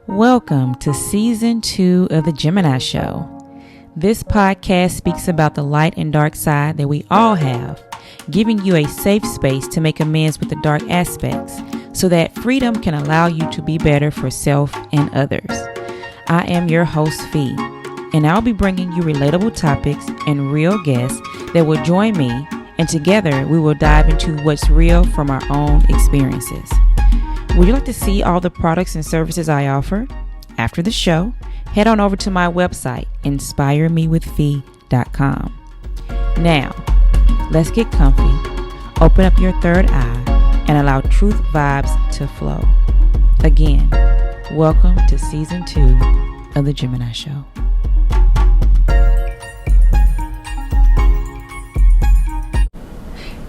Welcome to Season 2 of The Gemini Show. This podcast speaks about the light and dark side that we all have, giving you a safe space to make amends with the dark aspects so that freedom can allow you to be better for self and others. I am your host, Fee, and I'll be bringing you relatable topics and real guests that will join me, and together we will dive into what's real from our own experiences. Would you like to see all the products and services I offer? After the show, head on over to my website, inspiremewithfee.com. Now, let's get comfy, open up your third eye, and allow truth vibes to flow. Again, welcome to Season 2 of The Gemini Show.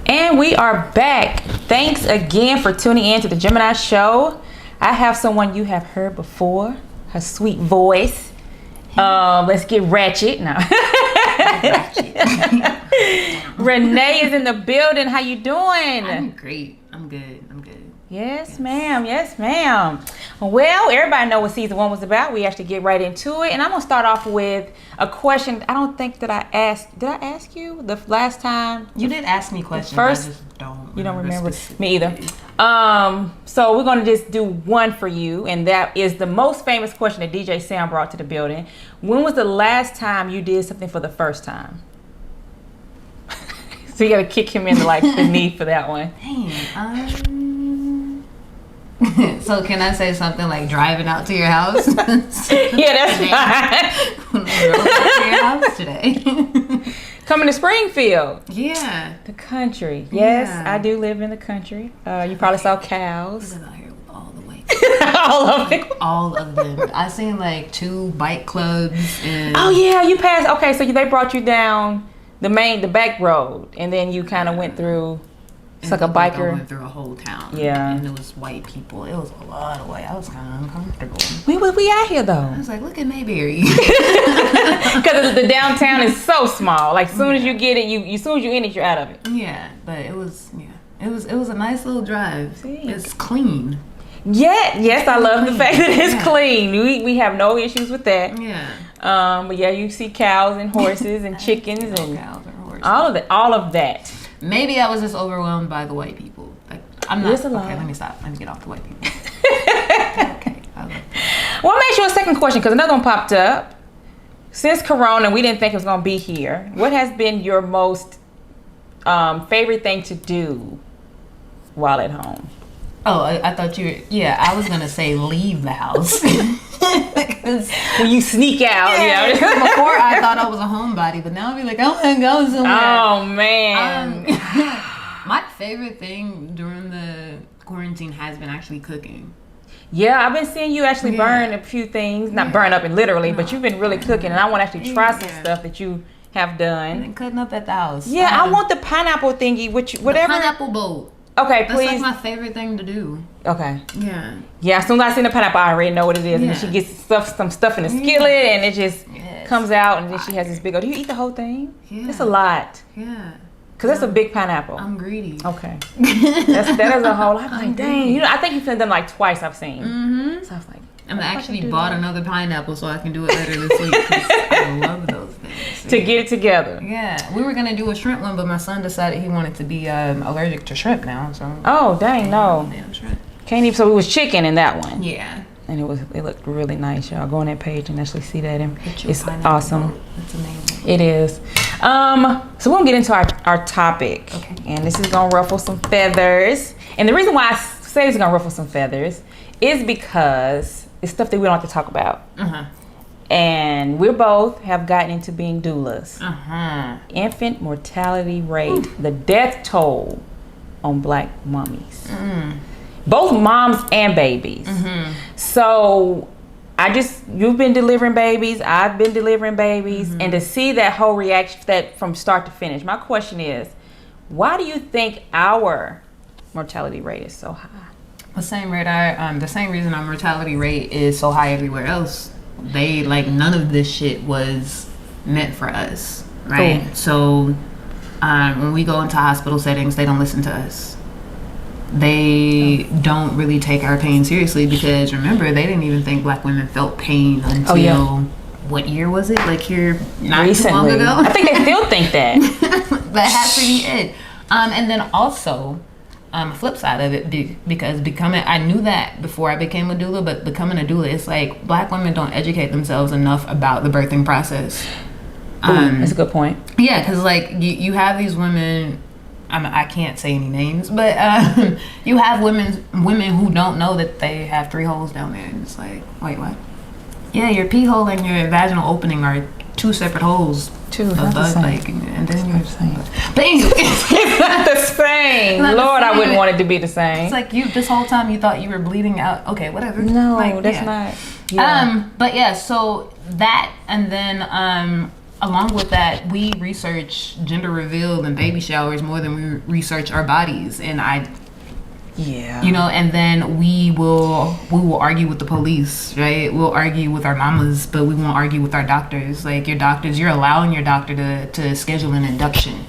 And we are back. Thanks again for tuning in to The Gemini Show. I have someone you have heard before, her sweet voice. Let's get ratchet now. Renee is in the building. How you doing? I'm great. I'm good. Yes, ma'am. Yes, ma'am. Well, everybody know what season 1 was about. We actually get right into it. And I'm going to start off with a question. I don't think that I asked. Did I ask you the last time? You did ask me questions. First, I just don't. You don't remember? Me either. So we're going to just do one for you. And that is the most famous question that DJ Sam brought to the building. When was the last time you did something for the first time? So you got to kick him into the need for that one. Dang. So can I say something like driving out to your house? Yeah, that's fine. Drove out to your house today. Coming to Springfield. Yeah. The country. Yes, Yeah. I do live in the country. You probably saw cows. I live out here with all the white All of it. all of them. I seen 2 bike clubs and Oh yeah, you passed. Okay, so they brought you down the back road, and then you kind of went through. It's like a biker. I went through a whole town. Yeah. And it was white people. It was a lot of white. I was kind of uncomfortable. We out here though. I was like, look at Mayberry. Because the downtown is so small. Like soon as you get it, as soon as you in it, you're out of it. Yeah, but it was a nice little drive. See. It's clean. Yeah, yes, I love the fact that it's clean. We have no issues with that. Yeah. But yeah, you see cows and horses and chickens and cows and horses. all of that. Maybe I was just overwhelmed by the white people. I'm not. There's a lot. Okay, let me stop. Let me get off the white people. Okay. Well, I'll make you a second question because another one popped up. Since Corona, we didn't think it was going to be here. What has been your most favorite thing to do while at home? Oh, I thought you were... Yeah, I was going to say leave the house. When you sneak out. Yeah, before I thought I was a homebody, but now I'll be like, I want to go somewhere. Oh, man. My favorite thing during the quarantine has been actually cooking. Yeah, I've been seeing you actually burn a few things. Not burn up and literally, but you've been really cooking. And I want to actually try some stuff that you have done. And cutting up at the house. Yeah, I want the pineapple thingy, whatever. The pineapple bowl. Okay, That's please. my favorite thing to do. Okay. Yeah. Yeah, as soon as I see the pineapple, I already know what it is. Yeah. And she gets some stuff in the skillet, and it just comes out, and then she has this big old... Do you eat the whole thing? Yeah. It's a lot. Yeah. Because that's a big pineapple. I'm greedy. Okay. That is a whole... I'm like, dang. I think you've done twice I've seen. Mm-hmm. So I was like... I actually bought another pineapple so I can do it later this week. 'Cause I love those things. To get it together. Yeah. We were going to do a shrimp one, but my son decided he wanted to be allergic to shrimp now. So. Oh, dang, no. Damn shrimp. Can't even... So it was chicken in that one. Yeah. And it looked really nice, y'all. Go on that page and actually see that. And it's pineapple awesome. bowl. It's amazing. It is. So we're going to get into our topic. Okay. And this is going to ruffle some feathers. And the reason why I say it's going to ruffle some feathers is because it's stuff that we don't have to talk about. Uh-huh. And we both have gotten into being doulas. Uh-huh. Infant mortality rate, the death toll on black mummies. Mm. Both moms and babies. Mm-hmm. So you've been delivering babies, I've been delivering babies, and to see that whole reaction, that from start to finish, my question is, why do you think our mortality rate is so high? The same reason our mortality rate is so high everywhere else. None of this shit was meant for us, right? Cool. So when we go into hospital settings, they don't listen to us. they don't really take our pain seriously, because remember, they didn't even think black women felt pain until what year was it? Like here, not too long ago. I think they still think that. That has to be it. And then also, flip side of it, because I knew that before I became a doula, but becoming a doula, it's like black women don't educate themselves enough about the birthing process. That's a good point. Yeah, because like you have these women. I can't say any names, but you have women who don't know that they have 3 holes down there, and it's like, wait, what? Yeah, your pee hole and your vaginal opening are 2 separate holes. Not the same. Like, and then you're saying, but anyway, it's not the same. Lord, I wouldn't want it to be the same. It's like this whole time you thought you were bleeding out. Okay, whatever. No, like, that's not. Yeah. But yeah, so that, and then along with that, we research gender reveal and baby showers more than we research our bodies, and and then we will argue with the police, right? We'll argue with our mamas, but we won't argue with our doctors. Like you're allowing your doctor to schedule an induction.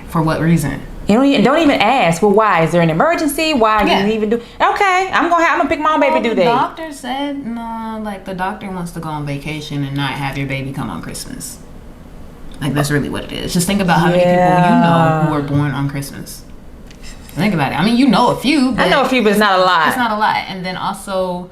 For what reason? You don't even ask. Well, why? Is there an emergency? Why you even do? Okay, I'm gonna pick my own baby due date. The doctor said no. Like the doctor wants to go on vacation and not have your baby come on Christmas. Like that's really what it is. Just think about how many people you know who are born on Christmas. Think about it. I mean, you know a few. I know a few, but it's not a lot. It's not a lot. And then also,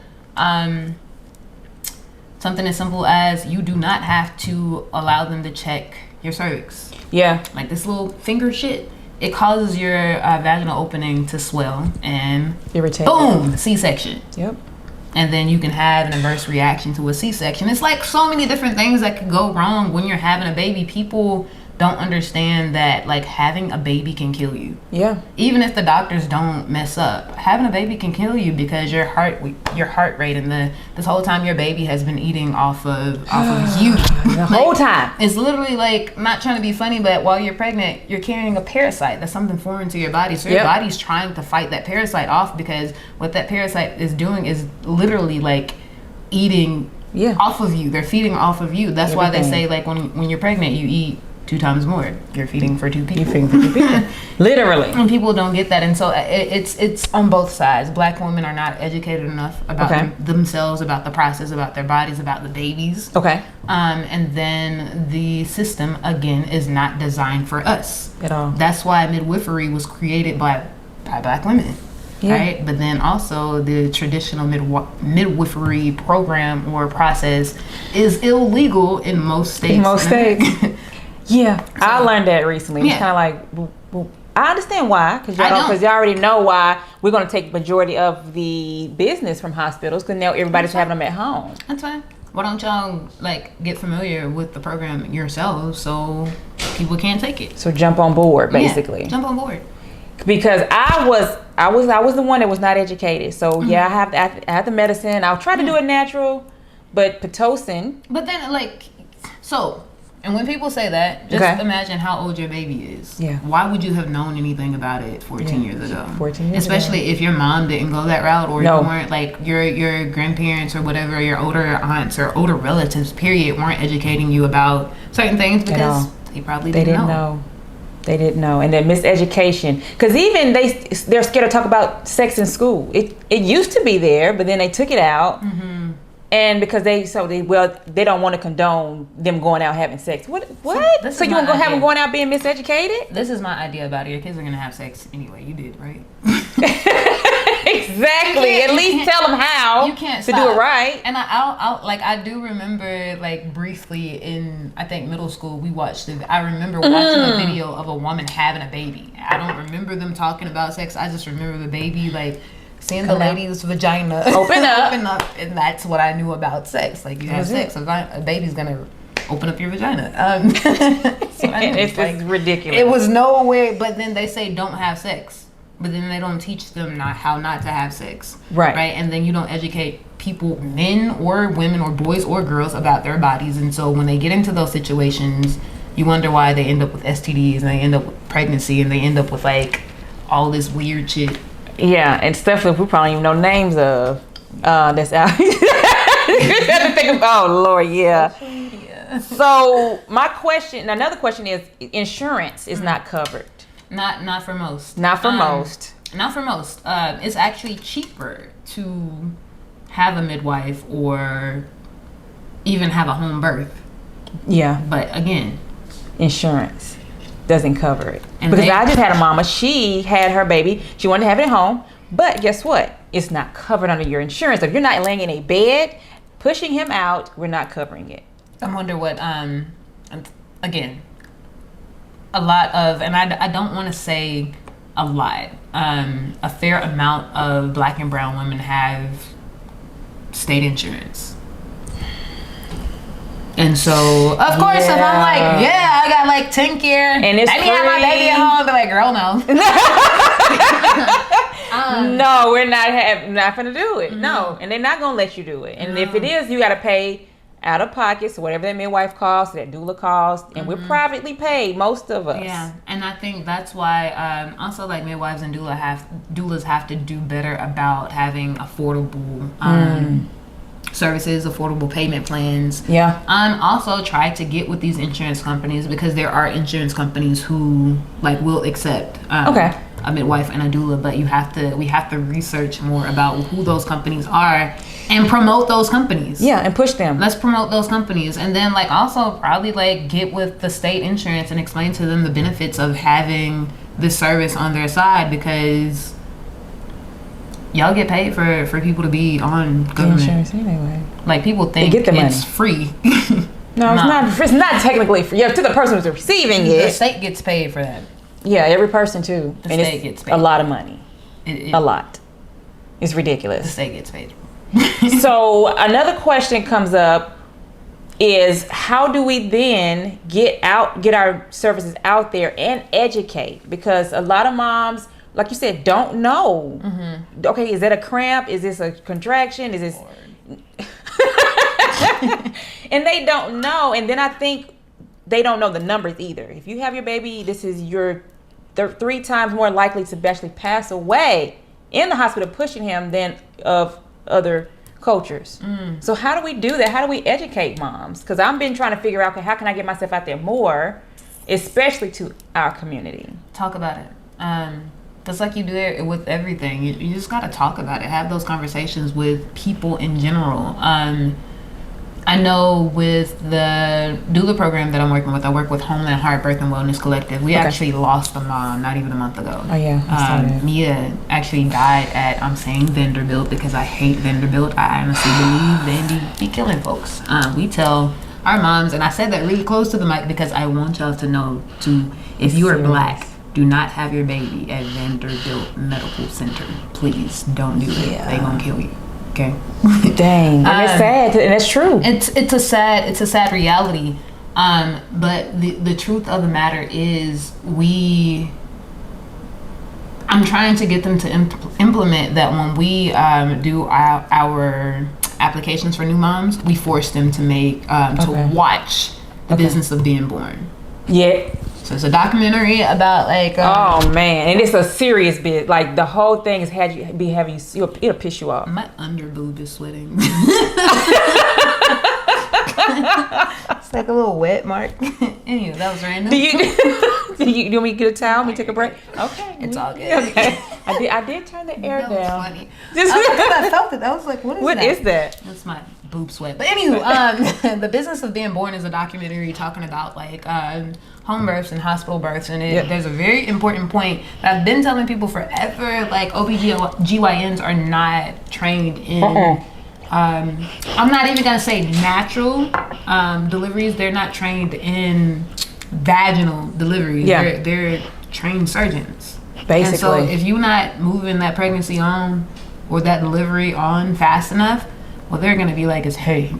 something as simple as you do not have to allow them to check your cervix. Yeah. Like this little finger shit. It causes your vaginal opening to swell and irritate. Boom! C-section. Yep. And then you can have an adverse reaction to a C-section. It's like so many different things that could go wrong when you're having a baby. People don't understand that like having a baby can kill you. Yeah. Even if the doctors don't mess up, having a baby can kill you because your heart rate and this whole time your baby has been eating off of you the whole time. It's literally like, not trying to be funny, but while you're pregnant, you're carrying a parasite. That's something foreign to your body. So your body's trying to fight that parasite off, because what that parasite is doing is literally like eating off of you. They're feeding off of you. That's why they say like when you're pregnant, you eat 2 times more. You're feeding for 2 people. You're feeding for 2 people. Literally. And people don't get that. And so it's on both sides. Black women are not educated enough about themselves, about the process, about their bodies, about the babies. Okay. And then the system, again, is not designed for us. At all. That's why midwifery was created by black women. Yeah. Right? But then also the traditional midwifery program or process is illegal in most states. Yeah, so, I learned that recently. It's kind of like, I understand why, because y'all already know why we're going to take majority of the business from hospitals, because now everybody's having them at home. That's fine. Why don't y'all like get familiar with the program yourselves so people can't take it? So jump on board, basically. Yeah, jump on board. Because I was the one that was not educated. So I have the medicine. I'll try to do it natural, but Pitocin. But then and when people say that, just imagine how old your baby is. Yeah. Why would you have known anything about it 14 years ago? 14 years Especially if your mom didn't go that route, or you weren't like your grandparents or whatever, your older aunts or older relatives, period, weren't educating you about certain things because they probably didn't know. They didn't know. And then miseducation. Because even they're scared to talk about sex in school. It used to be there, but then they took it out. Mm-hmm. And because they don't want to condone them going out having sex. What? So you want to have them going out being miseducated? This is my idea about it. Your kids are going to have sex anyway. You did, right? Exactly. At least tell them how to do it right. And I do remember like briefly in, I think, middle school, I remember watching a video of a woman having a baby. I don't remember them talking about sex. I just remember the baby like seeing the lady's vagina open up, and that's what I knew about sex. Like you have sex, a baby's gonna open up your vagina. It's ridiculous. It was no way. But then they say don't have sex, but then they don't teach them how not to have sex. Right. And then you don't educate people, men or women or boys or girls, about their bodies. And so when they get into those situations, you wonder why they end up with STDs and they end up with pregnancy and they end up with like all this weird shit. Yeah, and stuff that we probably even know names of that's out. Oh Lord, yeah. So another question is, insurance is not covered. Not for most. Not for most. Not for most. It's actually cheaper to have a midwife or even have a home birth. Yeah. But again, insurance doesn't cover it. And because I just had a mama. She had her baby. She wanted to have it at home. But guess what? It's not covered under your insurance. If you're not laying in a bed, pushing him out, we're not covering it. I wonder what, again, a lot of, and I don't want to say a lot, a fair amount of Black and brown women have state insurance. And so, of course, if I'm like, I got like 10 care, and it's let me have my baby at home, they're like, girl, no. No, we're not gonna do it. Mm-hmm. No, and they're not gonna let you do it. And if it is, you got to pay out of pocket, so whatever that midwife costs, that doula costs, and we're privately paid, most of us. Yeah, and I think that's why also like midwives and doulas have to do better about having affordable services, affordable payment plans. Yeah. Also try to get with these insurance companies, because there are insurance companies who like will accept a midwife and a doula, but we have to research more about who those companies are and promote those companies. Yeah, and push them. Let's promote those companies, and then like also probably like get with the state insurance and explain to them the benefits of having this service on their side, because y'all get paid for people to be on government insurance anyway. Like people think it's free. No, it's not. It's not technically free. Yeah, to the person who's receiving it. The state gets paid for that. Yeah, every person too. The state gets paid. A lot of money. A lot. It's ridiculous. The state gets paid. So another question comes up is, how do we then get our services out there and educate? Because a lot of moms, like you said, don't know. Mm-hmm. Okay, is that a cramp? Is this a contraction? Is this... And they don't know. And then I think they don't know the numbers either. If you have your baby, this is your 3 times more likely to actually pass away in the hospital pushing him than of other cultures. So how do we do that? How do we educate moms? Because I've been trying to figure out, okay, how can I get myself out there more, especially to our community? Talk about it. Just like you do it with everything. You just got to talk about it. Have those conversations with people in general. I know with the doula program that I'm working with, I work with Homeland Heart Birth and Wellness Collective. We actually lost a mom not even a month ago. Oh yeah. Mia actually died at, I'm saying Vanderbilt because I hate Vanderbilt. I honestly believe they be killing folks. We tell our moms, and I said that really close to the mic because I want y'all to know if you are Black, do not have your baby at Vanderbilt Medical Center. Please don't do it. They gonna kill you. Okay. Dang. And it's sad, and it's true. It's a sad reality. But the truth of the matter is, I'm trying to get them to implement that when we do our applications for new moms, we force them to to watch The Business of Being Born. Yeah. So it's a documentary about like oh man, and it's a serious bit. Like the whole thing is it'll piss you off. My underboob is sweating. It's like a little wet mark. Anyway, that was random. Do you want me to get a towel? Let me take a break? Okay, it's all good. Okay. I did turn the air down. Was funny. I felt it. I was like, what is that? That's my boob sweat. But anywho, The Business of Being Born is a documentary talking about like home births and hospital births, and there's a very important point that I've been telling people forever. Like OBGYNs are not trained in I'm not even gonna say natural deliveries. They're not trained in vaginal deliveries. They're trained surgeons. Basically. And so if you're not moving that pregnancy on or that delivery on fast enough, well, they're gonna be like, hey,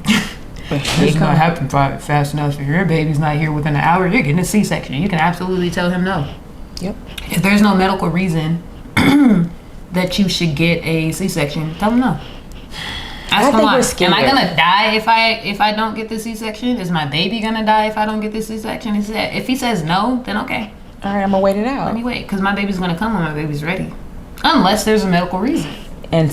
it's not happening fast enough. If your baby's not here within an hour, you're getting a C-section. You can absolutely tell him no. Yep. If there's no medical reason that you should get a C-section, tell him no. Ask him why. Am I gonna die if I don't get the C-section? Is my baby gonna die if I don't get the C-section? If he says no, then okay. All right, I'm gonna wait it out. Let me wait, because my baby's gonna come when my baby's ready, unless there's a medical reason. And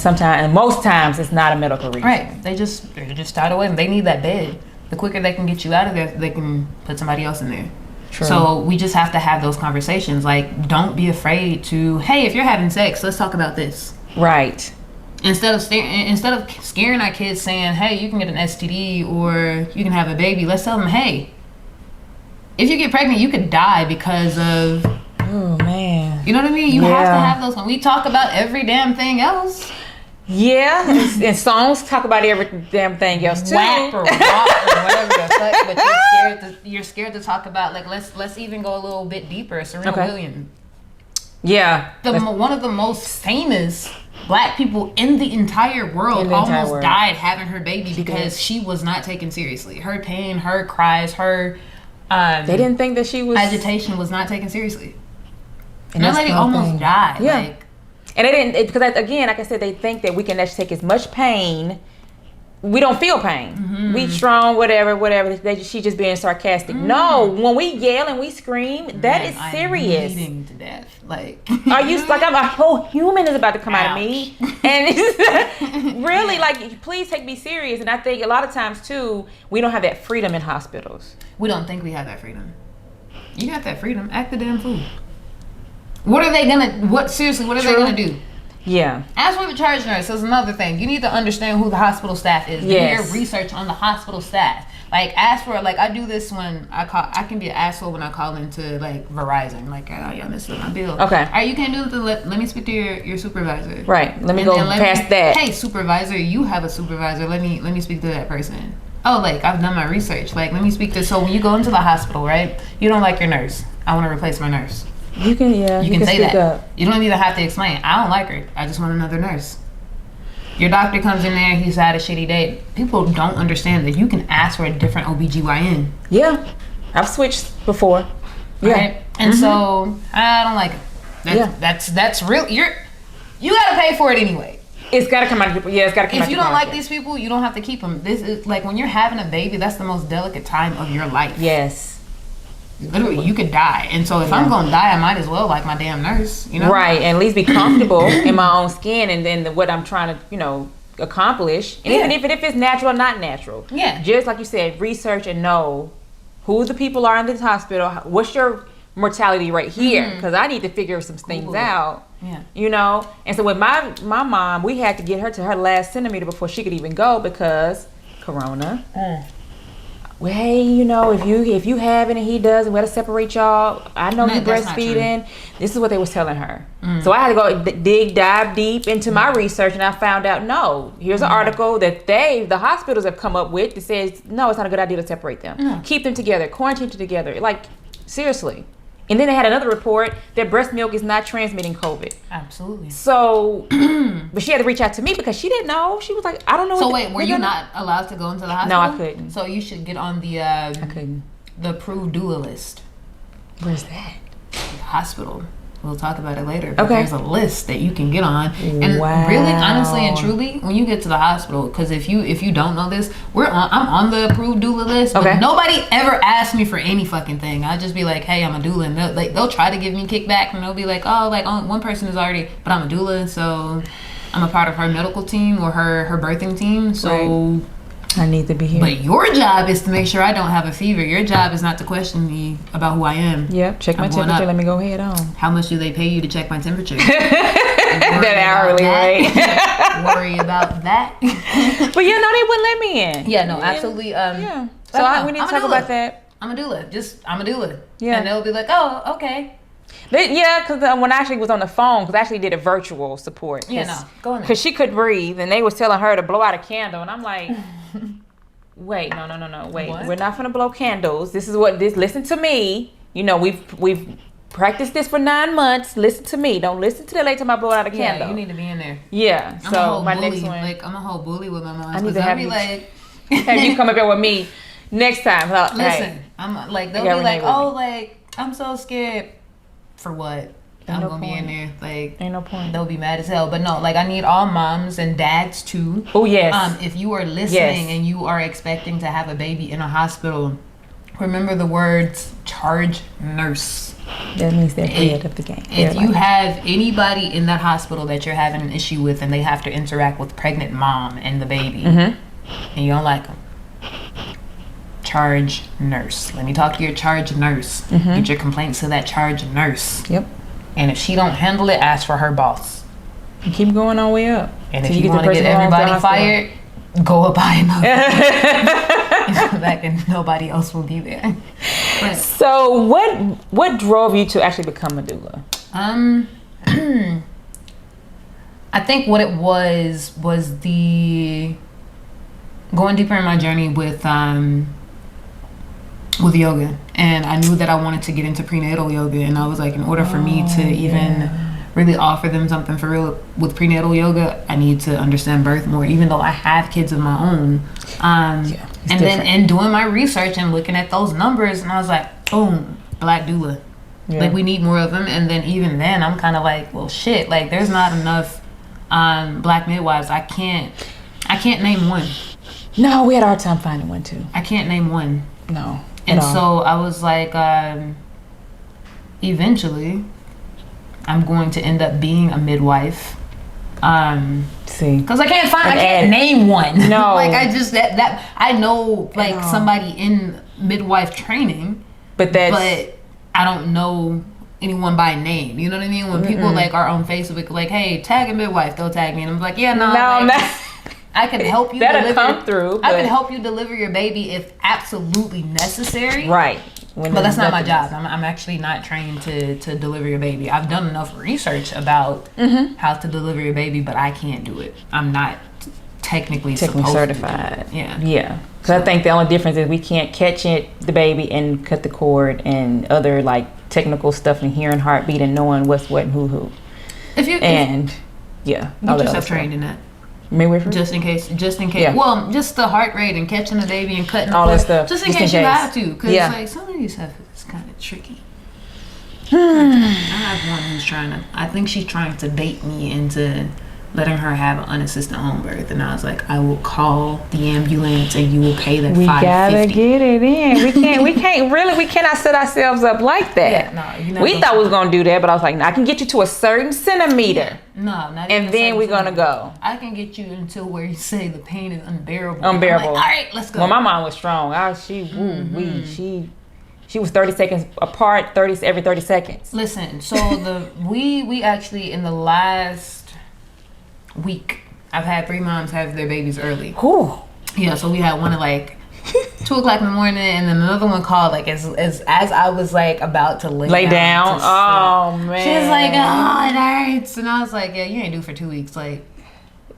most times, it's not a medical reason. Right? They're just tired of waiting. They need that bed. The quicker they can get you out of there, they can put somebody else in there. True. So we just have to have those conversations. Like, don't be afraid to, hey, if you're having sex, let's talk about this. Right. Instead of scaring our kids saying, hey, you can get an STD or you can have a baby, let's tell them, hey, if you get pregnant, you could die because of... Oh, man. You know what I mean? You have to have those. When we talk about every damn thing else. Yeah. And songs talk about every damn thing else, too. Whack or rock or whatever the fuck. But you're scared to talk about, like, let's even go a little bit deeper. Serena Williams. Yeah. One of the most famous black people in the entire world died having her baby because she was not taken seriously. Her pain, her cries, her they didn't think that she was agitation was not taken seriously. And that lady almost died. Yeah. Like, and they didn't, because again, like I said, they think that we can actually take as much pain. We don't feel pain. Mm-hmm. We strong, whatever. She just being sarcastic. Mm-hmm. No, when we yell and we scream, that is serious. I'm bleeding to death. Like, are you like a whole human is about to come out of me? And it's really, like, please take me serious. And I think a lot of times too, we don't have that freedom in hospitals. We don't think we have that freedom. You got that freedom. Act the damn fool. What are they gonna? Seriously? What are they gonna do? Yeah. Ask for the charge nurse. That's another thing. You need to understand who the hospital staff is. Yes. Do your research on the hospital staff. Like, ask for, like, I do this when I can be an asshole when I call into, like, Verizon. Like, oh, y'all missed my bill. Okay. All right, you can't do it. Let me speak to your supervisor. Right. Let me go past that. Hey, supervisor, you have a supervisor. Let me speak to that person. Oh, like, I've done my research. Like, let me speak to. So when you go into the hospital, right? You don't like your nurse. I want to replace my nurse. You can say that. Up. You don't even have to explain. I don't like her. I just want another nurse. Your doctor comes in there. He's had a shitty day. People don't understand that you can ask for a different OBGYN. Yeah. I've switched before. Yeah. Right? And so I don't like it. That's real. You got to pay for it anyway. It's got to come out of people. Yeah, it's got to come out of people. If you don't like these people, you don't have to keep them. This is like when you're having a baby, that's the most delicate time of your life. Yes. Literally, you could die. And so if I'm going to die, I might as well like my damn nurse, you know? Right, and at least be comfortable in my own skin and then what I'm trying to, accomplish. And even if it's natural or not natural. Yeah. Just like you said, research and know who the people are in this hospital. What's your mortality rate here? Because I need to figure some things out. Yeah. And so with my mom, we had to get her to her last centimeter before she could even go because Corona. Well, hey, if you have it and he does, and we got to separate y'all. I know you breastfeeding. This is what they was telling her. So I had to go dive deep into my research, and I found out, no, here's an article that the hospitals have come up with that says, no, it's not a good idea to separate them. Keep them together, quarantine them together. Like, seriously. And then they had another report that breast milk is not transmitting COVID. Absolutely. So, but she had to reach out to me because she didn't know. She was like, I don't know. So wait, were you not allowed to go into the hospital? No, I couldn't. So you should get on the I couldn't. The approved doula list. Where's that? The hospital. We'll talk about it later. But okay. There's a list that you can get on. And really, honestly and truly, when you get to the hospital, because if you don't know this, I'm on the approved doula list. But nobody ever asked me for any fucking thing. I'll just be like, hey, I'm a doula. And they'll try to give me kickback. And they'll be like, oh, like one person is already, but I'm a doula. So I'm a part of her medical team or her birthing team. So I need to be here. But your job is to make sure I don't have a fever. Your job is not to question me about who I am. Yep. Check my temperature. Let me go head on. How much do they pay you to check my temperature? That hourly rate. Worry about that. But they wouldn't let me in. Yeah, no, absolutely. Yeah. So we need to talk about that. I'm a doula. I'm a doula. Yeah. And they'll be like, oh, okay. Because when I actually was on the phone, because I actually did a virtual support. Yeah, no, go on. Because she couldn't breathe, and they was telling her to blow out a candle, and I'm like, wait, no, wait, what? We're not gonna blow candles. Listen to me. We've practiced this for 9 months. Listen to me. Don't listen to the late time I blow out a candle. Yeah, you need to be in there. Yeah. So my next one, I'm a whole bully with my mom. I need to have you have you come up here with me next time. Listen, I'm like they'll be like, oh, like I'm so scared. For what? I'm gonna be in there. Like, ain't no point. They'll be mad as hell. But no, like I need all moms and dads too. Oh yes. If you are listening and you are expecting to have a baby in a hospital, remember the words charge nurse. That means they're ahead of the game. If you have anybody in that hospital that you're having an issue with and they have to interact with pregnant mom and the baby, and you don't like them, charge nurse. Let me talk to your charge nurse. Get your complaints to that charge nurse. Yep. And if she don't handle it, ask for her boss. And keep going all the way up. And if you want to get everybody fired, go up high enough. Back and nobody else will be there. But, so what drove you to actually become a doula? I think what it was the going deeper in my journey with yoga, and I knew that I wanted to get into prenatal yoga, and I was like, in order for me to even really offer them something for real with prenatal yoga, I need to understand birth more, even though I have kids of my own. And different. Then in doing my research and looking at those numbers, and I was like, boom, Black doula. Like, we need more of them. And then even then, I'm kind of like, well, shit, like, there's not enough Black midwives. I can't name one. No, we had a hard time finding one too. I can't name one. No. And so I was like, eventually, I'm going to end up being a midwife. See, because I can't name one. No, like I just that I know like somebody in midwife training, but I don't know anyone by name. You know what I mean? When people like are on Facebook, like, hey, tag a midwife, they'll tag me, and I'm like, yeah, no. I can help you. That'll come through. I can help you deliver your baby if absolutely necessary. Right. But that's not my job. I'm actually not trained to deliver your baby. I've done enough research about how to deliver your baby, but I can't do it. I'm not technically certified. Yeah. Because I think the only difference is we can't catch the baby and cut the cord and other like technical stuff and hearing heartbeat and knowing what's what and who. Get yourself trained in that. Midwifery? Just in case. Yeah. Well, just the heart rate and catching the baby and cutting all the cord. That stuff. Just in case you have to. Because like some of these stuff is kind of tricky. I have one who's I think she's trying to bait me into letting her have an unassisted home birth, and I was like, I will call the ambulance and you will pay that $550. We gotta get it in. We cannot set ourselves up like that. Yeah, we thought we was gonna do that, but I was like, I can get you to a certain centimeter. No, not and then we're gonna go. I can get you until where you say the pain is unbearable. Unbearable. Like, all right, let's go. Well, my mom was strong. She was 30 seconds apart, every 30 seconds. Listen, so we actually in the last week, I've had 3 moms have their babies early. Cool. Yeah, so we had one at like 2:00 in the morning, and then another one called like as I was like about to lay down. Oh man. She was like, oh, it hurts, and I was like, yeah, you ain't due for 2 weeks. Like,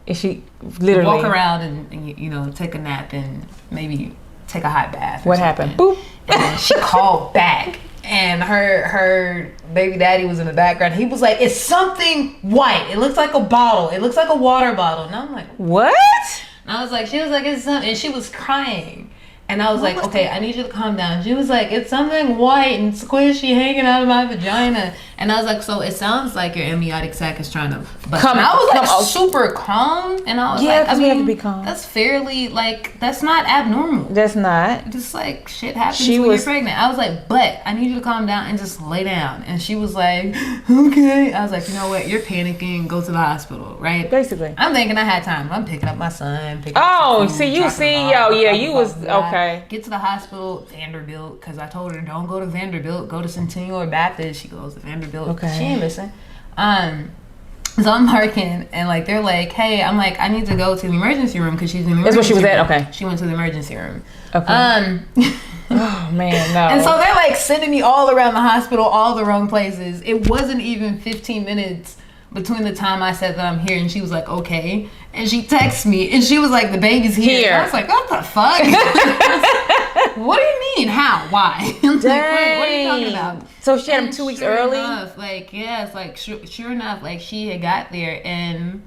and she literally walk around and take a nap and maybe take a hot bath. What happened? Boop. And then she called back. And her baby daddy was in the background. He was like, it's something white. It looks like a bottle. It looks like a water bottle. And I'm like, what? And I was like, she was like, it's something. And she was crying. And I was like, okay, I need you to calm down. She was like, it's something white and squishy hanging out of my vagina. And I was like, so it sounds like your amniotic sac is trying to bust. And I was like super calm. And I was like, I mean, we have to be calm. That's fairly, like, that's not abnormal. That's not. Just like shit happens when you're pregnant. I was like, but I need you to calm down and just lay down. And she was like, okay. I was like, you know what? You're panicking. Go to the hospital, right? Basically. I'm thinking I had time. I'm picking up my son. You was okay. Get to the hospital, Vanderbilt, because I told her don't go to Vanderbilt, go to Centennial Baptist. She goes to Vanderbilt. Okay. She ain't listen. So I'm parking, and like they're like, hey, I'm like, I need to go to the emergency room because she's in the emergency room. That's where she was at. Okay. She went to the emergency room. Okay. Oh man, no. And so they're like sending me all around the hospital, all the wrong places. It wasn't even 15 minutes between the time I said that I'm here and she was like, okay. And she texted me and she was like, the baby's here. I was like, what the fuck? What do you mean? How? Why? I'm like, wait, what are you talking about? So she had him 2 weeks early? Enough, like, yeah, it's like, sure enough, like she had got there and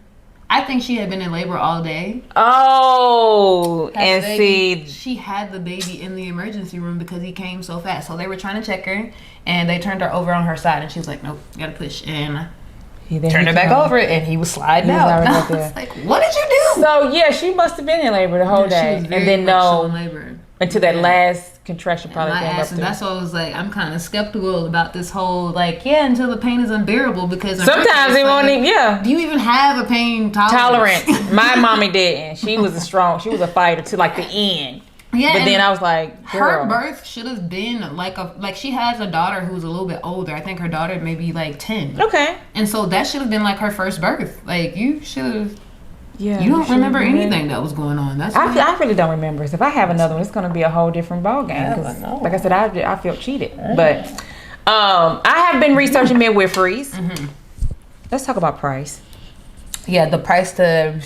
I think she had been in labor all day. Oh, and see. She had the baby in the emergency room because he came so fast. So they were trying to check her and they turned her over on her side and she was like, nope, you gotta push. And turned her back over and he was sliding out. And I was like, what did you do? So yeah, she must have been in labor the whole day. She was very much in labor. Until that last contraction probably came up. And that's why I was like, I'm kind of skeptical about this whole, like, until the pain is unbearable because sometimes they won't even, do you even have a pain tolerance? My mommy didn't. She was a fighter to like the end. Yeah, but then I was like, girl. Her birth should have been like she has a daughter who's a little bit older. I think her daughter may be like 10. Okay. And so that should have been like her first birth. Like you should have. Yeah. You don't remember anything that was going on. That's I really don't remember. So if I have another one, it's going to be a whole different ballgame. Yeah, like I said, I feel cheated. But I have been researching midwiferys. Let's talk about price. Yeah, the price to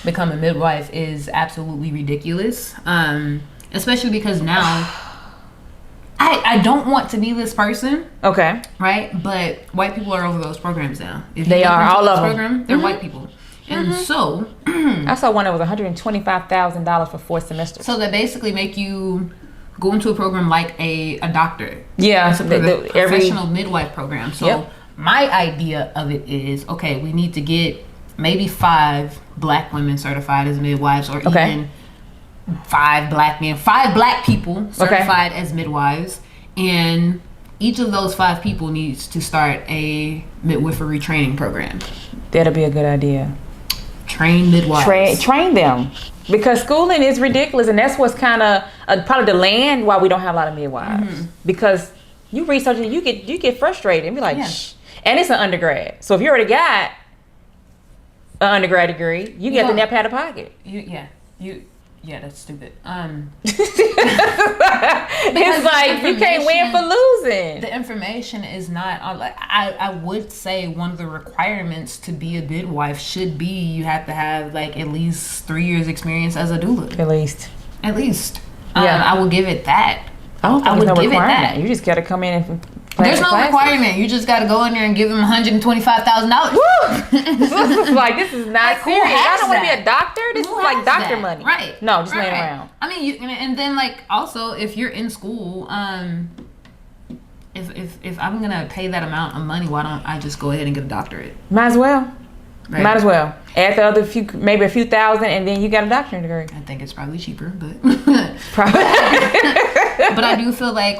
become a midwife is absolutely ridiculous. Especially because now I don't want to be this person. Okay. Right? But white people are over those programs now. If they are, all of them. They're white people. And so I saw one that was $125,000 for 4 semesters. So they basically make you go into a program like a doctor. Yeah. It's a professional midwife program. So my idea of it is, okay, we need to get maybe 5 black women certified as midwives, or even 5 black men, 5 black people certified as midwives. And each of those 5 people needs to start a midwifery training program. That'll be a good idea. Train midwives. Train them. Because schooling is ridiculous, and that's what's kind of probably the land why we don't have a lot of midwives. Because you research it, you get frustrated and be like, shh. And it's an undergrad. So if you already got an undergrad degree, you get the nap out of pocket. Yeah, that's stupid. It's like you can't win for losing. The information is not I would say one of the requirements to be a midwife should be you have to have like at least 3 years experience as a doula. At least. Yeah, I will give it that. I would give it that. You just gotta come in and there's no requirement. You just got to go in there and give them $125,000. Like, this is not serious. I don't want to be a doctor. This is like doctor money. Right. No, just laying around. I mean, and then like also if you're in school, if I'm gonna pay that amount of money, why don't I just go ahead and get a doctorate? Might as well. Right. Might as well. Add the other maybe a few thousand, and then you got a doctorate degree. I think it's probably cheaper, but probably. But I do feel like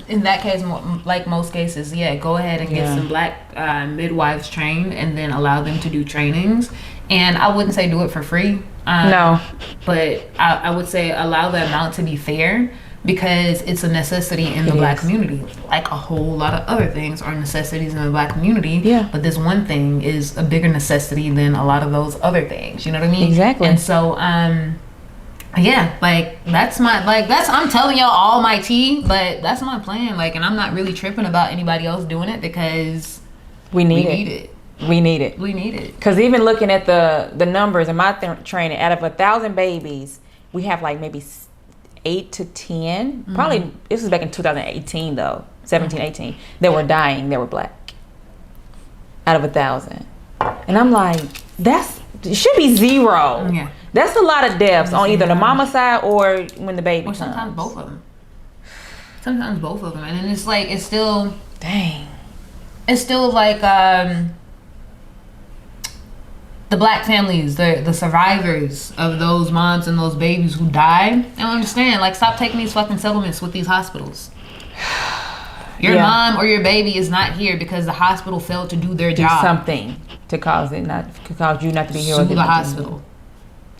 in that case, like most cases, go ahead and get some black midwives trained, and then allow them to do trainings. And I wouldn't say do it for free. No. But I would say allow the amount to be fair, because it's a necessity in the black community. Like a whole lot of other things are necessities in the black community. Yeah. But this one thing is a bigger necessity than a lot of those other things. You know what I mean? Exactly. And so, I'm telling y'all all my tea, but that's my plan. Like, and I'm not really tripping about anybody else doing it, because we need it. We need it. Because even looking at the numbers in my training, out of 1,000 babies, we have like maybe 8 to 10, probably this was back in 2018 though, 17, 18, that were dying, that were black, out of 1,000. And I'm like, it should be 0. Yeah. That's a lot of deaths on either the mama side or when the baby comes. Or sometimes both of them. And then it's like, it's still, it's still like, the black families, the survivors of those moms and those babies who died, I don't understand. Like, stop taking these fucking settlements with these hospitals. Your mom or your baby is not here because the hospital failed to do their job. Something to cause you not to be here. Sue the hospital.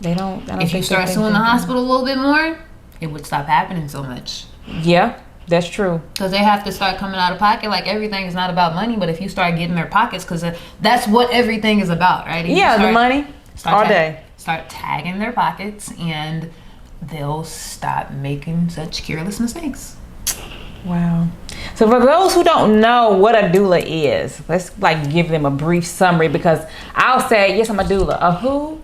They don't. If you start suing the hospital a little bit more, it would stop happening so much. Yeah. That's true. Because they have to start coming out of pocket. Like, everything is not about money, but if you start getting their pockets, because that's what everything is about, right? The money all day. Start tagging their pockets, and they'll stop making such careless mistakes. Wow. So for those who don't know what a doula is, let's give them a brief summary, because I'll say, yes, I'm a doula. A who?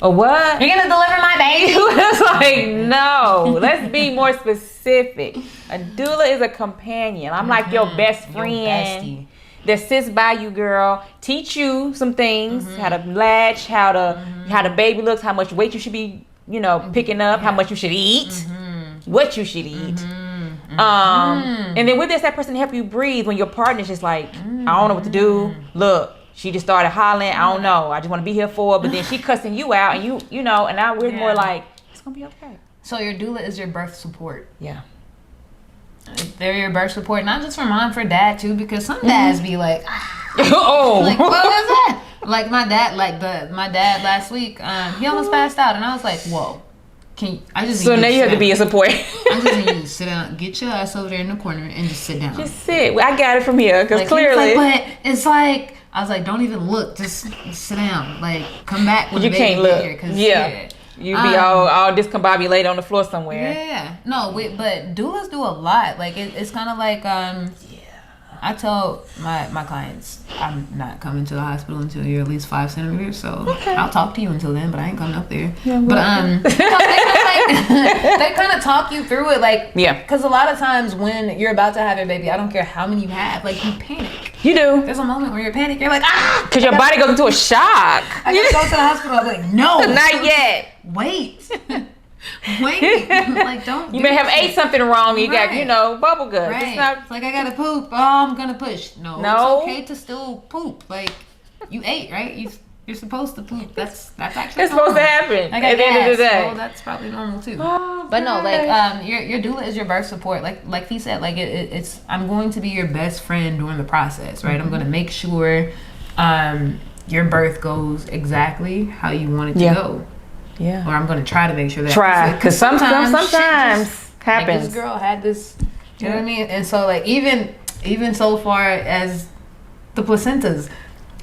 A what? You're gonna deliver my baby? It's like, no. Let's be more specific. A doula is a companion. I'm like your best friend that sits by you, girl. Teach you some things, how to latch, how the baby looks, how much weight you should be, picking up, how much you should eat, what you should eat. And then with this, that person help you breathe when your partner's just like, I don't know what to do. Look. She just started hollering. I don't know. I just want to be here for her. But then she cussing you out, and you know, and now we're more like, it's going to be okay. So your doula is your birth support. Yeah. They're your birth support, not just for mom, for dad too, because some dads be like, oh, like, what was that? Like my dad last week, he almost passed out, and I was like, whoa. I just so now you have to be a support. I just need you to sit down, get your ass over there in the corner, and just sit down. Just sit. I got it from here because like, clearly. But it's like I was like, don't even look, just sit down. Like, come back when you the baby can't look. Here, cause, yeah. You be all discombobulated on the floor somewhere. Yeah. No, but doulas do a lot. Like it's kind of like I tell my clients, I'm not coming to the hospital until you're at least 5 centimeters. So I'll talk to you until then, but I ain't coming up there. Yeah, but they kind of talk you through it, like because a lot of times when you're about to have your baby, I don't care how many you have, like you panic. You do. There's a moment where you're panic. You're like because your body goes into a shock. I gotta go to the hospital. I'm like, no, not yet. Wait. Like don't. You may have ate something wrong. You got bubble gut. Right. It's not it's like I gotta poop. Oh, I'm gonna push. No, it's okay to still poop. Like you ate, right? You're supposed to poop. That's actually it's supposed to happen like at the end of the day. So that's probably normal too. Oh, but no, like your doula is your birth support. Like he said, like it's I'm going to be your best friend during the process, right? I'm going to make sure your birth goes exactly how you want it to go. Yeah. Or I'm going to try to make sure that. Because sometimes happens. Like this girl had this, you know what I mean? And so like even so far as the placentas,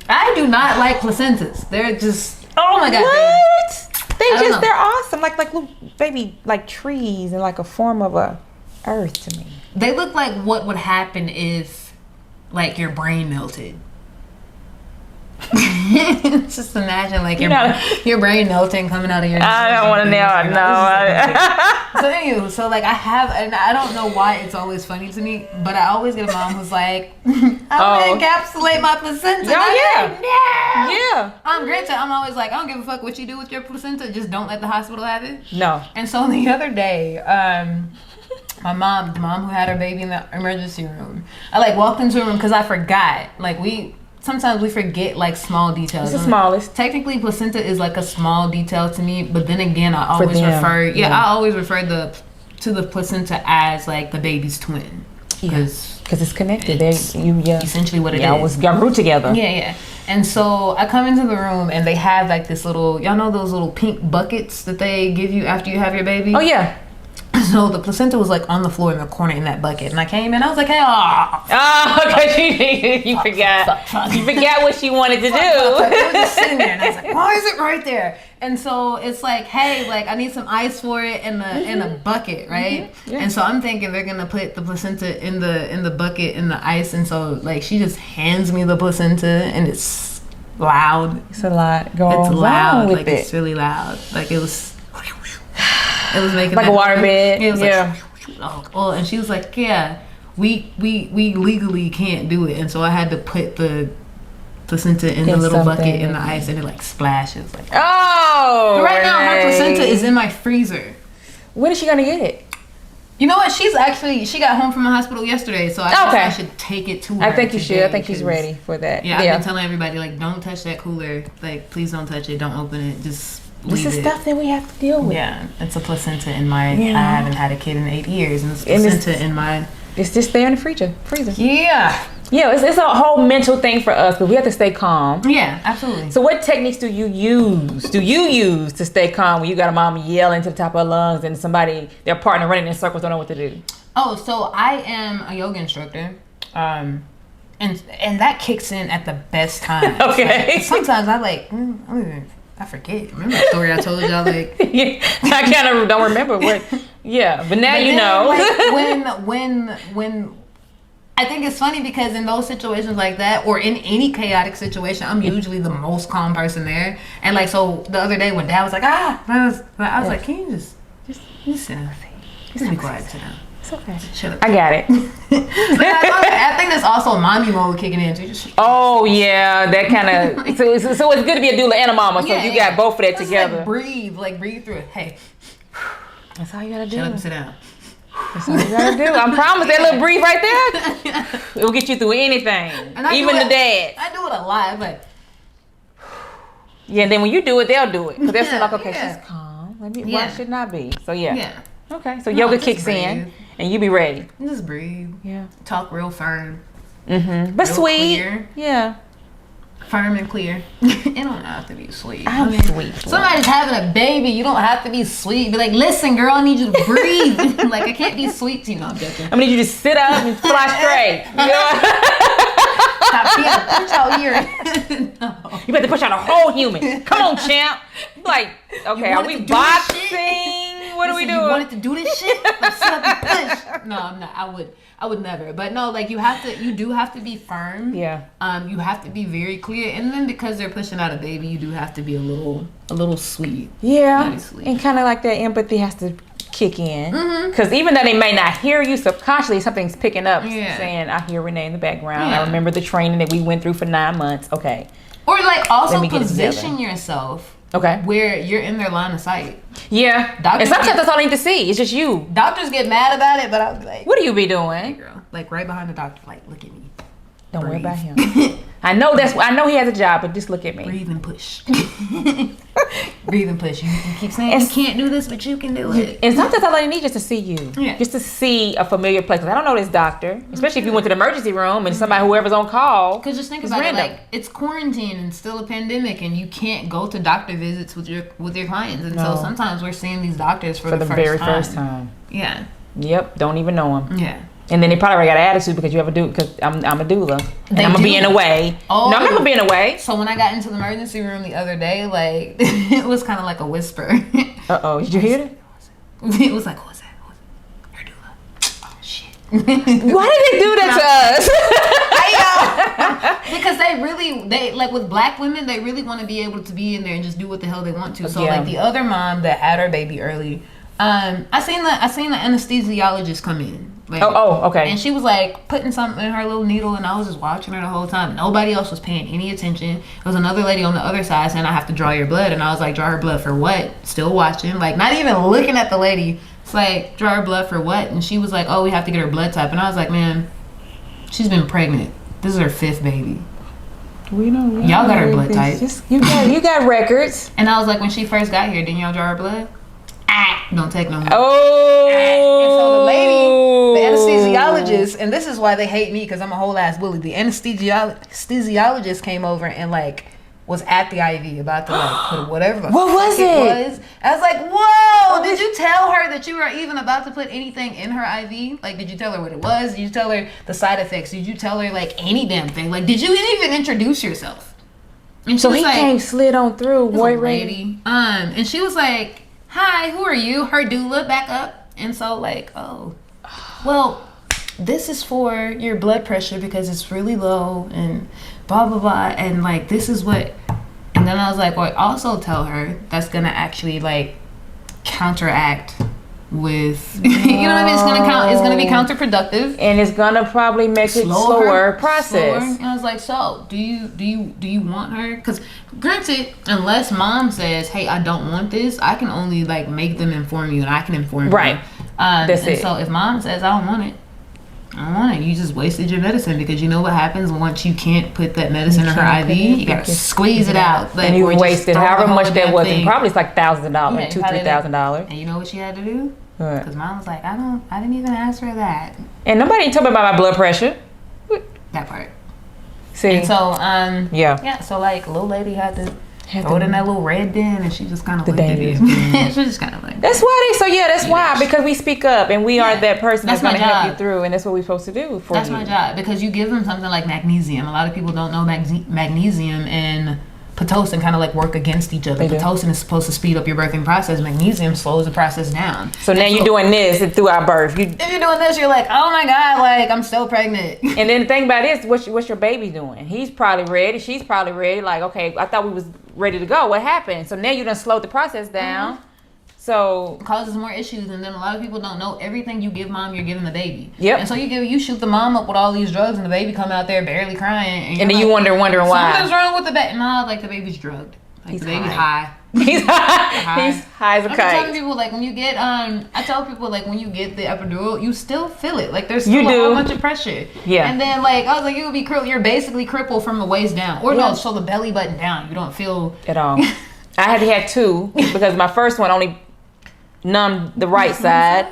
I do not like placentas. They're just, oh my God. What? They're awesome. Like little baby, like trees and like a form of a earth to me. They look like what would happen if like your brain melted. Just imagine like your brain melting coming out of your. I don't want to know. No. So anyway, so like and I don't know why it's always funny to me, but I always get a mom who's like, "I'm gonna encapsulate my placenta." Yeah. Granted, I'm always like, I don't give a fuck what you do with your placenta. Just don't let the hospital have it. No. And so the other day, the mom who had her baby in the emergency room, I like walked into a room because I forgot. Like sometimes we forget like small details. It's the smallest. Technically, placenta is like a small detail to me, but then again, I always refer to the placenta as like the baby's twin because it's connected. Essentially what it is. Y'all grew together. Yeah. And so I come into the room and they have like this little, y'all know those little pink buckets that they give you after you have your baby? Oh yeah. So the placenta was like on the floor in the corner in that bucket, and I came in. I was like, "Hey, because you forgot. You forgot what she wanted to do." I was just sitting there, and I was like, "Why is it right there?" And so it's like, "Hey, like I need some ice for it in a bucket, right?" Mm-hmm. Yeah. And so I'm thinking they're gonna put the placenta in the bucket in the ice, and so like she just hands me the placenta, and it's loud. It's a lot going on. It's loud, with like it. it's really loud. Like it was making like a waterbed. It was like, and she was like, "Yeah, we legally can't do it," and so I had to put the placenta in the little bucket in the ice, and it like splashes. Like, but right now her placenta is in my freezer. When is she gonna get it? You know what? She got home from the hospital yesterday, so I should take it to her. I think you should. I think she's ready for that. Yeah, I've been telling everybody like, don't touch that cooler. Like, please don't touch it. Don't open it. Just. This is stuff that we have to deal with. Yeah, it's a placenta in my. I haven't had a kid in 8 years, and it's placenta in my. It's just there in the freezer. Yeah. Yeah, it's a whole mental thing for us, but we have to stay calm. Yeah, absolutely. So, what techniques do you use? To stay calm when you got a mom yelling to the top of her lungs and their partner running in circles, don't know what to do? Oh, so I am a yoga instructor, and that kicks in at the best time. Okay. Like, sometimes I forget. Remember the story I told y'all? Like, I kind of don't remember what. Yeah, but now you know. Like, when I think it's funny because in those situations like that, or in any chaotic situation, I'm usually the most calm person there. And like, so the other day when Dad was like, I was like, can you just sit down? Just be quiet, sit down. It's okay. Shut up. I got it. I think there's also mommy mode kicking in too. Oh yeah, that kind of. So it's good to be a doula and a mama. So you got both of that together. Like breathe through it. Hey, that's all you gotta do. Shut up and sit down. That's all you gotta do. I promise that little breathe right there, it will get you through anything, even the dad. I do it a lot, but yeah. And then when you do it, they'll do it because they're like, okay, she's calm. Why shouldn't I be? So yeah. Okay, so yoga kicks in, and you be ready. Just breathe. Yeah. Talk real firm. Mm-hmm. But real sweet. Clear. Yeah. Firm and clear. It don't have to be sweet. I'm sweet. Somebody's having a baby. You don't have to be sweet. Be like, listen, girl, I need you to breathe. Like, I can't be sweet to you. No, I'm joking. I need you to sit up and fly straight. You know? Stop push out here. No. You better push out a whole human. Come on, champ. Like, okay, are we boxing? What are we doing? You wanted to do this shit? Like, sit up and push. No, I'm not. I would never. But no, like, you do have to be firm. Yeah. You have to be very clear, and then because they're pushing out a baby, you do have to be a little sweet. Yeah. Sweet. And kind of like that empathy has to kick in, because even though they may not hear you, subconsciously something's picking up, saying, "I hear Renee in the background. I remember the training that we went through for 9 months." Okay. Or like also position yourself. Okay. Where you're in their line of sight. Yeah. And sometimes that's all I need to see. It's just you. Doctors get mad about it, but I'll be like, what do you be doing? Hey girl. Like right behind the doctor, like, look at me. Don't worry about him. I know he has a job, but just look at me. Breathe and push. Breathe and push. You keep saying you can't do this, but you can do it. And sometimes all I need just to see you. Yeah. Just to see a familiar place. I don't know this doctor. Especially if you went to the emergency room and somebody, whoever's on call. Because just think about it, like, it's quarantine and still a pandemic, and you can't go to doctor visits with your clients. And so sometimes we're seeing these doctors for the very first time. Yeah. Yep. Don't even know them. Yeah. And then they probably already got an attitude because you have a because I'm a doula. And I'm gonna be in a way. Oh. No, I'm not gonna be in a way. So when I got into the emergency room the other day, like it was kind of like a whisper. Did you hear it? It was like, who was that? Her doula. Oh shit. Why did they do that to us? Because they like with black women, they really want to be able to be in there and just do what the hell they want to. So like the other mom that had her baby early, I seen the anesthesiologist come in. Like, okay. And she was like putting something in her little needle, and I was just watching her the whole time. Nobody else was paying any attention. There was another lady on the other side saying, I have to draw your blood. And I was like, draw her blood for what? Still watching. Like, not even looking at the lady. It's like, draw her blood for what? And she was like, oh, we have to get her blood type. And I was like, man, she's been pregnant. This is her 5th baby. We don't know. Y'all got her blood type. You got records. And I was like, when she first got here, didn't y'all draw her blood? Don't take no more. Oh. And so the lady, the anesthesiologist, and this is why they hate me, because I'm a whole ass bully. The anesthesiologist came over and like was at the IV about to like put whatever the what was it? I was like, whoa! Did you tell her that you were even about to put anything in her IV? Like, did you tell her what it was? Did you tell her the side effects? Did you tell her like any damn thing? Like, did you even introduce yourself? And so he came slid on through, boy, lady. And she was like, hi, who are you? Her doula back up. And so like, oh, well, this is for your blood pressure because it's really low and blah, blah, blah. And like, this is what, and then I was like, well, also tell her that's going to actually like counteract with, you know what I mean? It's going to be counterproductive. And it's going to probably make it slower process. And I was like, so do you want her? Because granted, unless mom says, hey, I don't want this, I can only like make them inform you and I can inform you. Right. That's it. So if mom says, I don't want it, you just wasted your medicine, because you know what happens once you can't put that medicine in her IV, you gotta squeeze it out. Like, and you wasted however much that was. And probably it's like $1,000, $2,000-$3,000. And you know what she had to do? Because mom was like, I didn't even ask for that. And nobody told me about my blood pressure. That part. See. And so yeah. So like little lady had to throw it in that little red bin, and she just kind of looked at it. She just kind of like. That's why that's why, because we speak up and we are that person that's going to help you through, and that's what we're supposed to do for you. That's my job, because you give them something like magnesium. A lot of people don't know magnesium and Pitocin kind of like work against each other. Pitocin is supposed to speed up your birthing process. Magnesium slows the process down. So now you're doing this through our birth. If you're doing this, you're like, oh my God, like I'm still pregnant. And then the thing about it is, what's your baby doing? He's probably ready. She's probably ready. Like, okay, I thought we was ready to go. What happened? So now you done slowed the process down. So it causes more issues, and then a lot of people don't know everything you give mom, you're giving the baby. Yep. And so you shoot the mom up with all these drugs, and the baby come out there barely crying, and then you wondering why. Something's wrong with the baby. Nah, like the baby's drugged. Like the baby's high. He's high. He's high as a kite. I'm telling people, like, when you get I tell people, like, when you get the epidural, you still feel it. Like, there's still a whole bunch of pressure. Yeah. And then, like, I was like, you're basically crippled from the waist down, or no, so the belly button down. You don't feel at all. I had to have 2 because my first one only numbed the right side,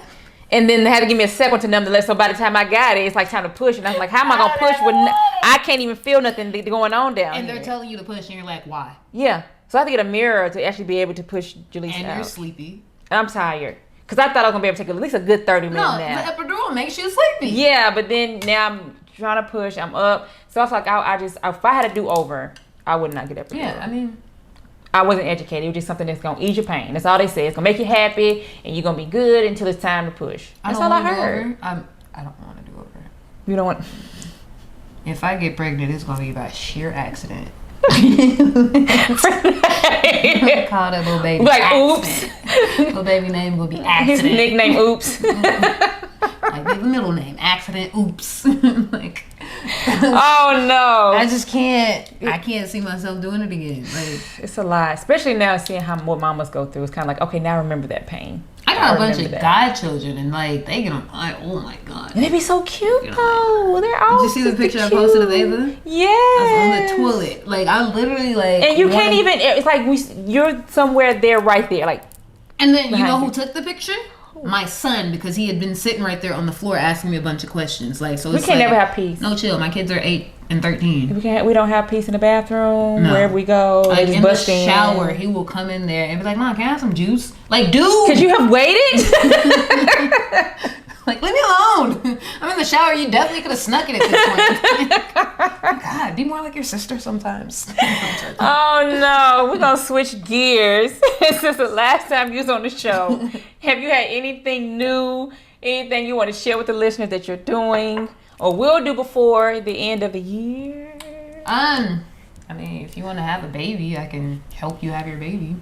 and then they had to give me a second to numb the left. So by the time I got it, it's like time to push, and I was like, how am I gonna push with I can't even feel nothing going on down And here. they're telling you to push, and you're like, why? Yeah. So I have to get a mirror to actually be able to push Julissa And out. you're sleepy. I'm tired. Because I thought I was going to be able to take at least a good 30 minutes No, nap. the epidural makes you sleepy. Yeah, but then now I'm trying to push. I'm up. So I was like, if I had to do over, I would not get epidural. Yeah, I mean, I wasn't educated. It was just something that's going to ease your pain. That's all they say. It's going to make you happy, and you're going to be good until it's time to push. That's all I heard. I don't want to do over. You don't want... If I get pregnant, it's going to be by sheer accident. Call that little baby like, accident. oops. Little baby name will be His accident. nickname, oops. Like the middle name, accident, oops. Like, Oh, no. I just can't. I can't see myself doing it again. Like, It's a lot. Especially now seeing what mamas go through. It's kind of like, okay, now I remember that pain. I got a bunch remember of that. godchildren, and like they get on. Oh my god. And they be so cute, You know, though. They're all Did you see the super picture I cute. posted of Ava? Yeah. I was on the toilet. Like I literally like. And you can't wanted- even, it's like you're somewhere there, right there. Like, And then you behind know who you. took the picture? My son, because he had been sitting right there on the floor asking me a bunch of questions. Like, so we it's can't like, never have peace. No, chill. My kids are 8 and 13. We don't have peace in the bathroom, No. wherever we go. Like They just in the bust in. shower, he will come in there and be like, "Mom, can I have some juice?" Like, dude, Could you have waited? like, leave me alone. I'm in the shower. You definitely could have snuck it at this point. God, be more like your sister sometimes. Oh no, we're gonna switch gears. Since the last time you was on the show, have you had anything new, anything you want to share with the listeners that you're doing or will do before the end of the year? I mean, if you want to have a baby, I can help you have your baby.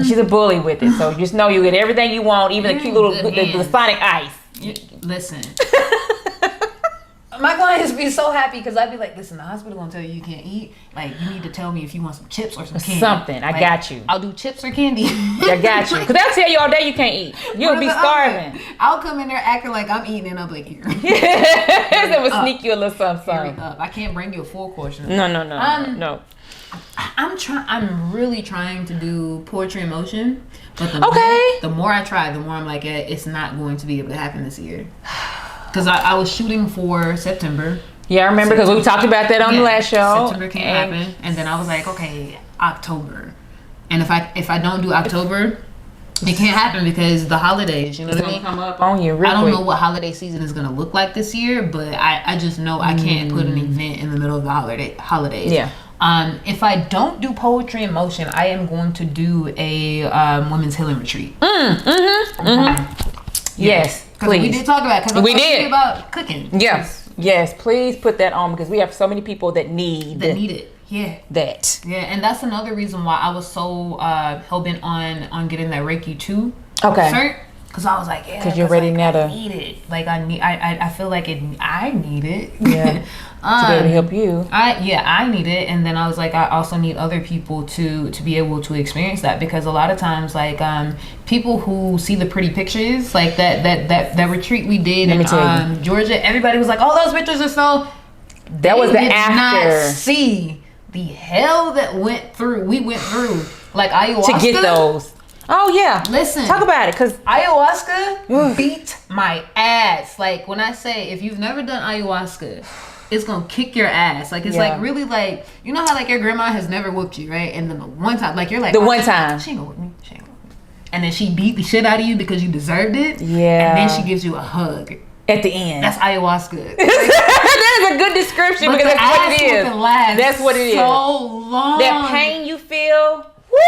She's a bully with it, so just know you get everything you want, even the cute little the Sonic ice. Listen. My clients be so happy because I'd be like, listen, the hospital gonna tell you can't eat. Like, you need to tell me if you want some chips or some candy. Something. I Like, got you. I'll do chips or candy. I got you. Because they'll tell you all day you can't eat. You'll be starving. I'll come in there acting like I'm eating and I'm like, here. They will sneak you a little something. Hurry up. I can't bring you a full portion. No. I'm really trying to do poetry in motion. But the more I try, the more I'm like, it's not going to be able to happen this year. Because I was shooting for September. Yeah, I remember because we talked about that on the last show. September can't happen. And then I was like, okay, October. And if I don't do October, it can't happen because the holidays, you know what I mean? Come up on you real I don't quick. know what holiday season is going to look like this year, but I just know I can't put an event in the middle of the holidays. Yeah. If I don't do poetry in motion, I am going to do a women's healing retreat. Yes, Because please. we did talk about it. We did. About cooking. Yes, please put that on because we have so many people that need it. Yeah. that. Yeah, and that's another reason why I was so hell-bent on getting that Reiki 2 Okay. cert. Because I was like, yeah. Because you're ready now I to need it. Like, I feel like I need it. Yeah. to be able to help you. I need it, and then I was like, I also need other people to be able to experience that because a lot of times, like, people who see the pretty pictures, like that retreat we did in Georgia, everybody was like, oh, those pictures are so. That was the did after. Not see the hell that we went through, like ayahuasca To get those. Oh yeah. Listen, talk about it, cause ayahuasca beat my ass. Like when I say, if you've never done ayahuasca, it's gonna kick your ass. Like it's like really like, you know how like your grandma has never whooped you, right? And then the one time, like you're like, one time she ain't gonna whoop me. And then she beat the shit out of you because you deserved it. Yeah. And then she gives you a hug at the end. That's ayahuasca. That is a good description because that's what it is. That's what it is. So long. That pain you feel. Woo.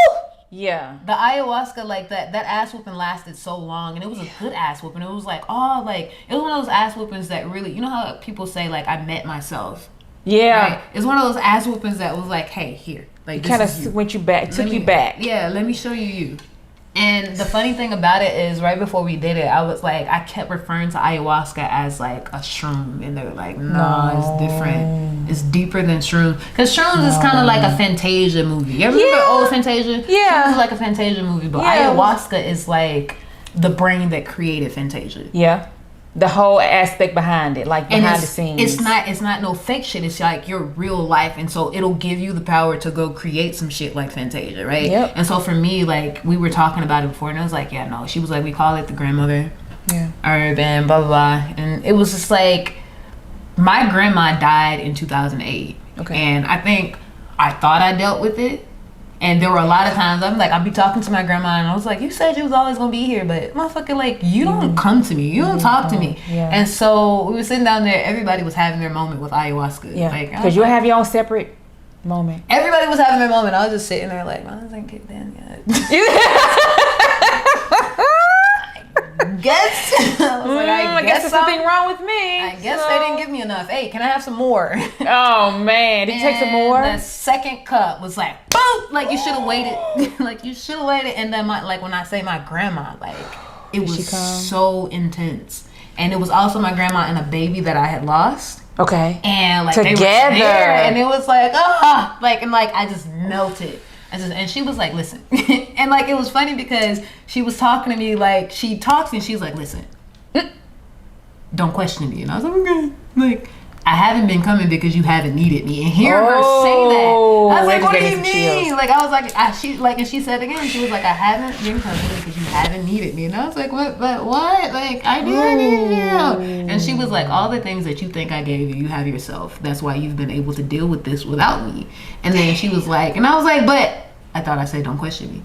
Yeah. The ayahuasca, like that ass whooping lasted so long, and it was a good ass whooping. It was like, oh, like it was one of those ass whoopings that really, you know how people say like I met myself. Yeah. Right? It's one of those ass whoopings that was like, hey, here, like kind of went you back, took you back. Yeah, let me show you. And the funny thing about it is, right before we did it, I was like, I kept referring to ayahuasca as like a shroom, and they were like, no, it's different. It's deeper than shrooms, because shrooms is kind of like a Fantasia movie. You ever remember old Fantasia? Yeah, shrooms is like a Fantasia movie, but ayahuasca is like the brain that created Fantasia. Yeah. The whole aspect behind it, like behind the scenes. It's not no fake shit. It's like your real life, and so it'll give you the power to go create some shit like Fantasia, right? Yep. And so for me, like we were talking about it before, and I was like, yeah, no. She was like, we call it the grandmother herb and blah blah blah, and it was just like my grandma died in 2008. Okay. And I thought I dealt with it. And there were a lot of times I'd be talking to my grandma and I was like, you said you was always gonna be here, but motherfucker, like, you don't come to me, you don't talk to me. Yeah. And so we were sitting down there, everybody was having their moment with ayahuasca. Yeah. Like, because you have your own separate moment. Everybody was having their moment. I was just sitting there like, I wasn't kicked in yet. I guess there's something wrong with me. I guess they didn't give me enough. Hey, can I have some more? Oh man, did you take some more? The second cup was like, boom! Like you should have waited. Like you should have waited. And then when I say my grandma, like it was so intense. And it was also my grandma and a baby that I had lost. Okay. And like together, they were there, and it was like, I just melted. And she was like, listen. And like it was funny because she was talking to me, like she talks and she's like, listen, don't question me. And I was like, okay. Like, I haven't been coming because you haven't needed me. And hear her say that, I was like, what do you mean? Like I was like, and she said again, she was like, I haven't been coming because you haven't needed me. And I was like, what? But what? Like I needed you. And she was like, all the things that you think I gave you, you have yourself. That's why you've been able to deal with this without me. And then she was like, and I was like, but I thought I said, don't question me.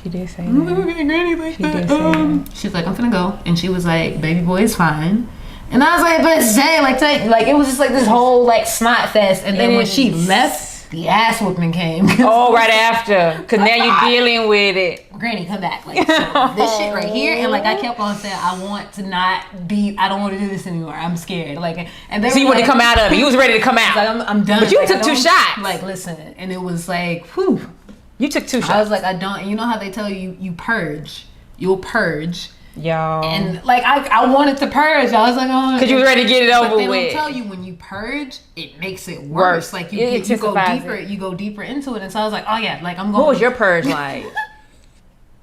She did say that. She did say that. She's like, I'm finna go. And she was like, baby boy is fine. And I was like, but say, like it was just like this whole like snot fest. And then when she left, the ass whooping came. Oh, right after. Because now you're dealing with it. Granny, come back. Like, so this shit right here. And like, I kept on saying, I don't want to do this anymore. I'm scared. Like, and they so you wanted to come out of it. You was ready to come out. Like, I'm done. But you like, took 2 shots. Like, listen. And it was like, whew. You took 2 shots. I was like, I don't. You know how they tell you purge. You'll purge. Y'all. And like I wanted to purge. I was like, oh, because you was ready to get it over with. But they don't tell you when you purge, it makes it worse. Like you go deeper. You go deeper into it. And so I was like, oh yeah, like I'm going. What was your purge like?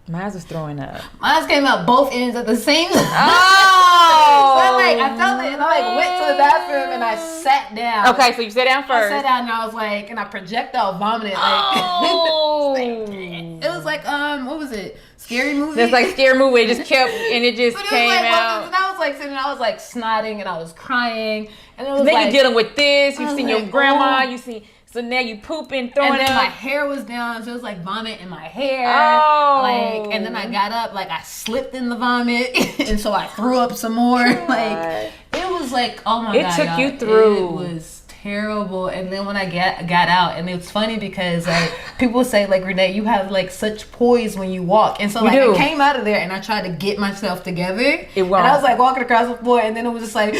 Mine was throwing up. Mine came out both ends at the same time. Oh. So I felt it, and I went to the bathroom and I sat down. Okay, so you sat down first. I sat down and I was like, and I projectile vomited. Like, oh. It was like what was it? Scary Movie. It's like Scary Movie. It just kept and it just came out. And I was like sitting, I was like snotting and I was crying, and it was then like, you're dealing with this. You've seen your grandma. Oh. You see. So now you pooping, throwing up. And then my hair was down, so it was like vomit in my hair. Oh. Like, and then I got up, like I slipped in the vomit, and so I threw up some more. Like, it was like, oh my God. It took you through. It was terrible. And then when I got out, and it's funny because like people say like, Renee, you have like such poise when you walk. And so like I came out of there and I tried to get myself together. And I was like walking across the floor, and then it was just like,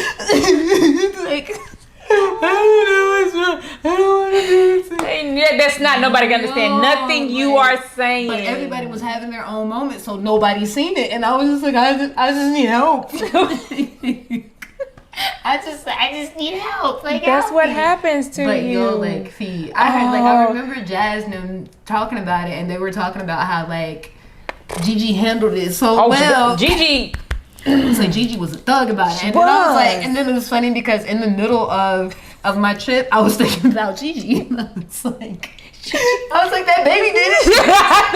like. I don't want to do this. That's not, nobody can understand nothing you are saying. But everybody was having their own moment, so nobody's seen it. And I was just like, I just need help. I just need help. Like, that's what happens to you. Yo, like, feed. I remember Jasmine talking about it, and they were talking about how like Gigi handled it so well. Gigi. So Gigi was a thug about it. And then I was like, and then it was funny because in the middle of my trip, I was thinking about Gigi. And I was like, that baby did it.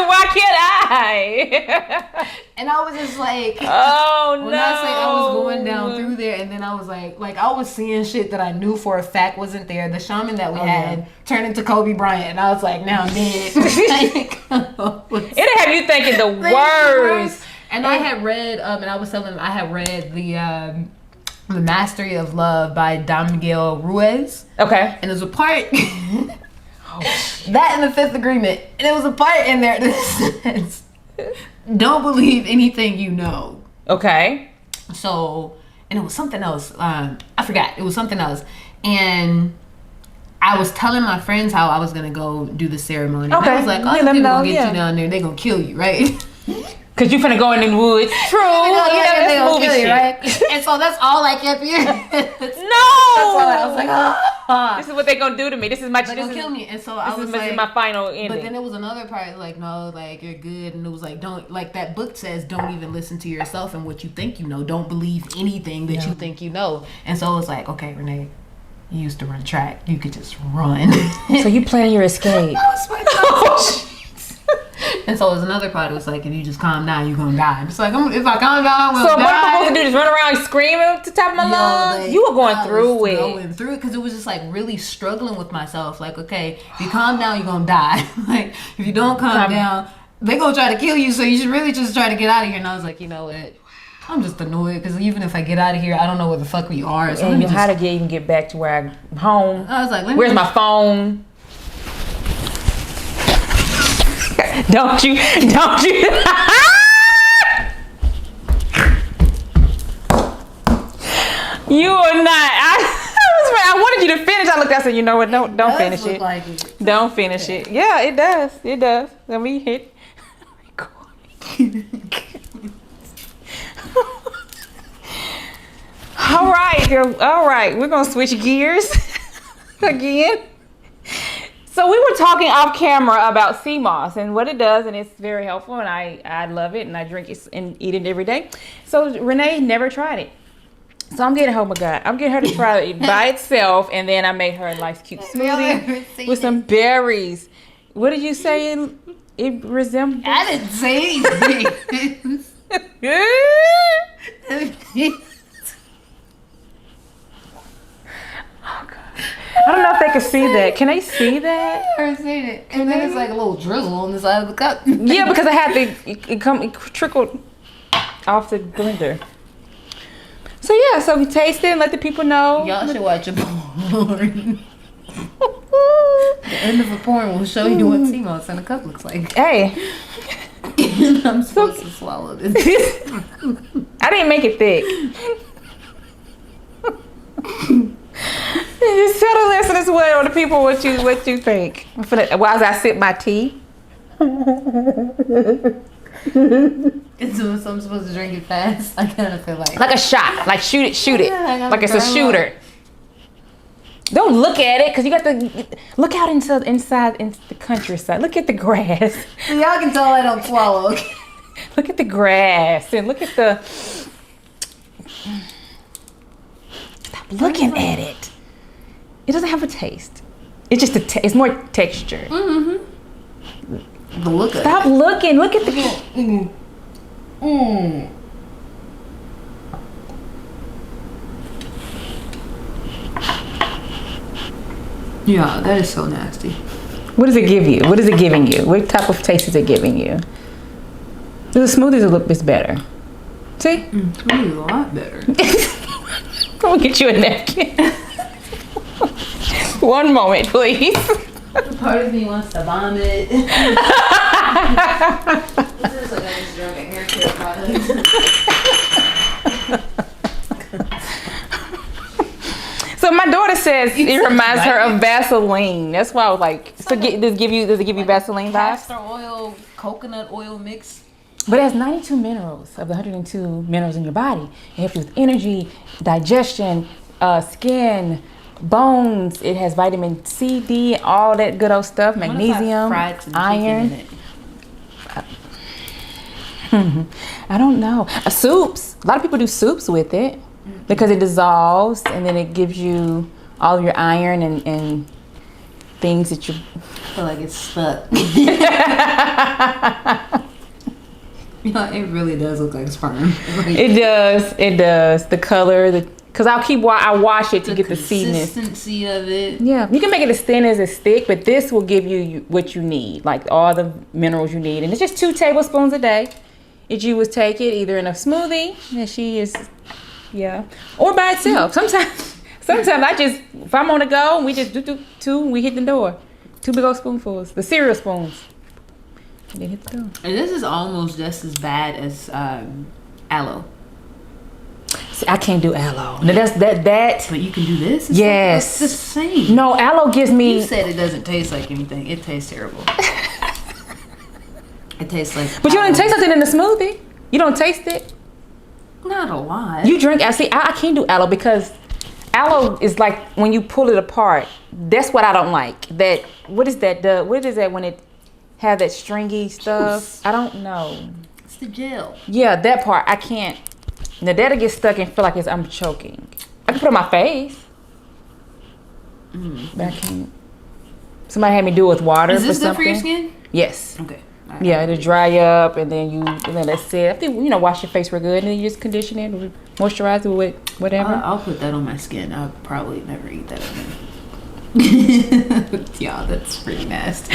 Why can't I? And I was just like, oh no. When I say I was going down through there, and then I was like I was seeing shit that I knew for a fact wasn't there. The shaman that we had turned into Kobe Bryant, and I was like, now I'm dead. It'll have you thinking the worst. And I had read, and I was telling them I had read the Mastery of Love by Don Miguel Ruiz. Okay. And there's a part that in the Fifth Agreement, and it was a part in there that says, "Don't believe anything you know." Okay. So, and it was something else. I forgot. It was something else, and I was telling my friends how I was gonna go do the ceremony. Okay. And I was like, "Oh, people gonna get you down there. They gonna kill you, right?" Cause you finna go in the woods. True. That's movie shit. Right? And so that's all I kept hearing. No. That's all I was like, this is what they gonna do to me. This is my. They're gonna kill me. And so I was like, this is my final ending. But then there was another part like, no, like you're good, and it was like, don't, like that book says, don't even listen to yourself and what you think you know. Don't believe anything that you think you know. And so it was like, okay, Renee, you used to run track. You could just run. So you planning your escape? That was my And so it was another part. It was like, if you just calm down, you're gonna die. It's like, if I calm down, I'm gonna die. So what am I supposed to do? Just run around screaming at the top of my lungs? Like, You were going through it. Going through it because it was just like really struggling with myself. Like, okay, if you calm down, you're gonna die. Like, if you don't calm down, they gonna try to kill you. So you should really just try to get out of here. And I was like, you know what? I'm just annoyed because even if I get out of here, I don't know where the fuck we are. So and how to even get back to where I'm home. I was like, where's my phone? Don't you? You are not. I wanted you to finish. I looked out and said, you know what? Don't finish it. Like it. Don't finish it. Yeah, it does. It does. Let me hit. All right. We're gonna switch gears again. So we were talking off camera about sea moss and what it does, and it's very helpful, and I love it, and I drink it and eat it every day. So Renee never tried it. So I'm getting her to try it by itself, and then I made her a nice cute smoothie with some berries. What did you say it resembles? I didn't say anything. I don't know if they can see that. Can they see that? I never seen it. And then it's like a little drizzle on the side of the cup. Yeah, because I had it trickled off the blender. So yeah, so we taste it and let the people know. Y'all should watch a porn. The end of a porn will show you what sea moss in a cup looks like. Hey. I'm supposed to swallow this. I didn't make it thick. Just tell the listeners or the people what you think. While I sip my tea. So I'm supposed to drink it fast. I kind of feel like a shot. Like shoot it. Yeah, like it's a shooter. Don't look at it because you got to look out into the countryside. Look at the grass. So y'all can tell I don't swallow. Look at the grass and look at the. Stop looking at it. It doesn't have a taste. It's just it's more texture. Mm-hmm. The look of Stop it. looking. Look at the. Yeah, that is so nasty. What does it give you? What is it giving you? What type of taste is it giving you? The smoothies look this better. See? Smoothies a lot better. I'm gonna get you a napkin. One moment, please. Part of me wants to vomit. This is like I just drank a hair care product. So my daughter says it reminds her of Vaseline. That's why I was like, does it give you Vaseline vibes? Castor oil, coconut oil mix. But it has 92 minerals of the 102 minerals in your body. It helps you with energy, digestion, skin, bones. It has vitamin C, D, all that good old stuff. Magnesium, iron. I don't know. Soups. A lot of people do soups with it because it dissolves and then it gives you all of your iron and things that you I feel like it's stuck. Yeah, it really does look like sperm. It does. The color, because I wash it to get the seedness. The consistency of it. Yeah, you can make it as thin as it's thick, but this will give you what you need, like all the minerals you need. And it's just 2 tablespoons a day. If you would take it either in a smoothie, and she is, or by itself. Sometimes I just, if I'm on the go, we just do 2, we hit the door. 2 big old spoonfuls, the cereal spoons. And then hit the door. And this is almost just as bad as aloe. See, I can't do aloe. Now that. But you can do this? It's Yes. It's the same. No, aloe gives me. You said it doesn't taste like anything. It tastes terrible. It tastes like. But you don't taste nothing in the smoothie. You don't taste it. Not a lot. You drink. I can't do aloe because aloe is like when you pull it apart. That's what I don't like. That what is that? What is that when it have that stringy stuff? Juice. I don't know. It's the gel. Yeah, that part I can't. Now that'll get stuck and feel like I'm choking. I can put it on my face. But I can't. Somebody had me do it with water. Is this for good for your something. skin? Yes. Okay. Yeah, it'll dry up, and then let's say, I think, wash your face real good, and then you just condition it, moisturize it with whatever. I'll put that on my skin. I'll probably never eat that again. Yeah, that's pretty nasty.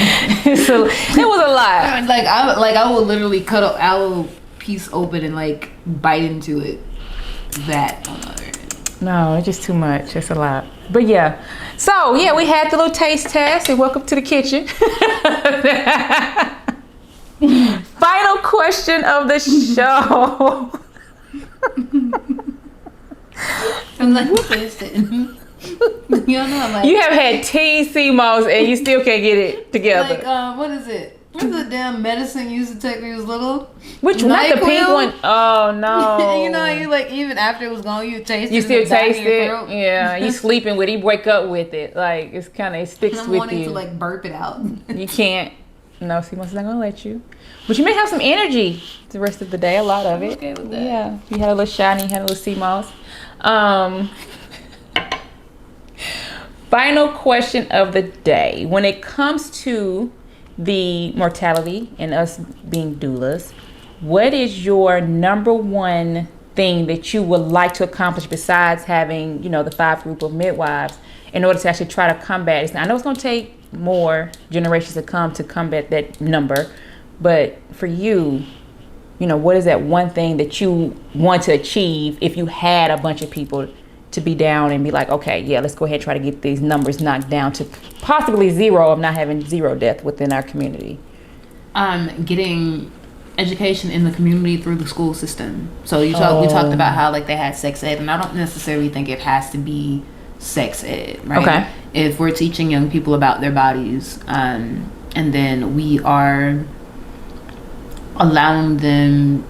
So it was a lot. I will literally cut an aloe piece open and like bite into it. That on the other end. No, it's just too much. It's a lot. But yeah. So yeah, we had the little taste test, and welcome to the kitchen. Final question of the show. I'm like, listen. You have had tea, CMOS, and you still can't get it together. Like, what is it? What's the damn medicine you used to take when you was little? Which one? Not the pink one. Oh no. You know, you like even after it was gone, you taste it. You still taste it. Yeah, you sleeping with it. You wake up with it. Like it's kind of it sticks with you. I'm wanting to like burp it out. You can't. No, CMOS is not gonna let you. But you may have some energy the rest of the day. A lot of it. Okay with that. Yeah, you had a little shiny. You had a little CMOS. Final question of the day. When it comes to the mortality and us being doulas, what is your number one thing that you would like to accomplish besides having, the 5 group of midwives in order to actually try to combat it? I know it's going to take more generations to come to combat that number, but for you, what is that one thing that you want to achieve if you had a bunch of people to be down and be like, okay, yeah, let's go ahead and try to get these numbers knocked down to possibly 0 of not having 0 death within our community? Getting education in the community through the school system. So we talked about how like they had sex ed, and I don't necessarily think it has to be sex ed, right? Okay. If we're teaching young people about their bodies, and then we are allowing them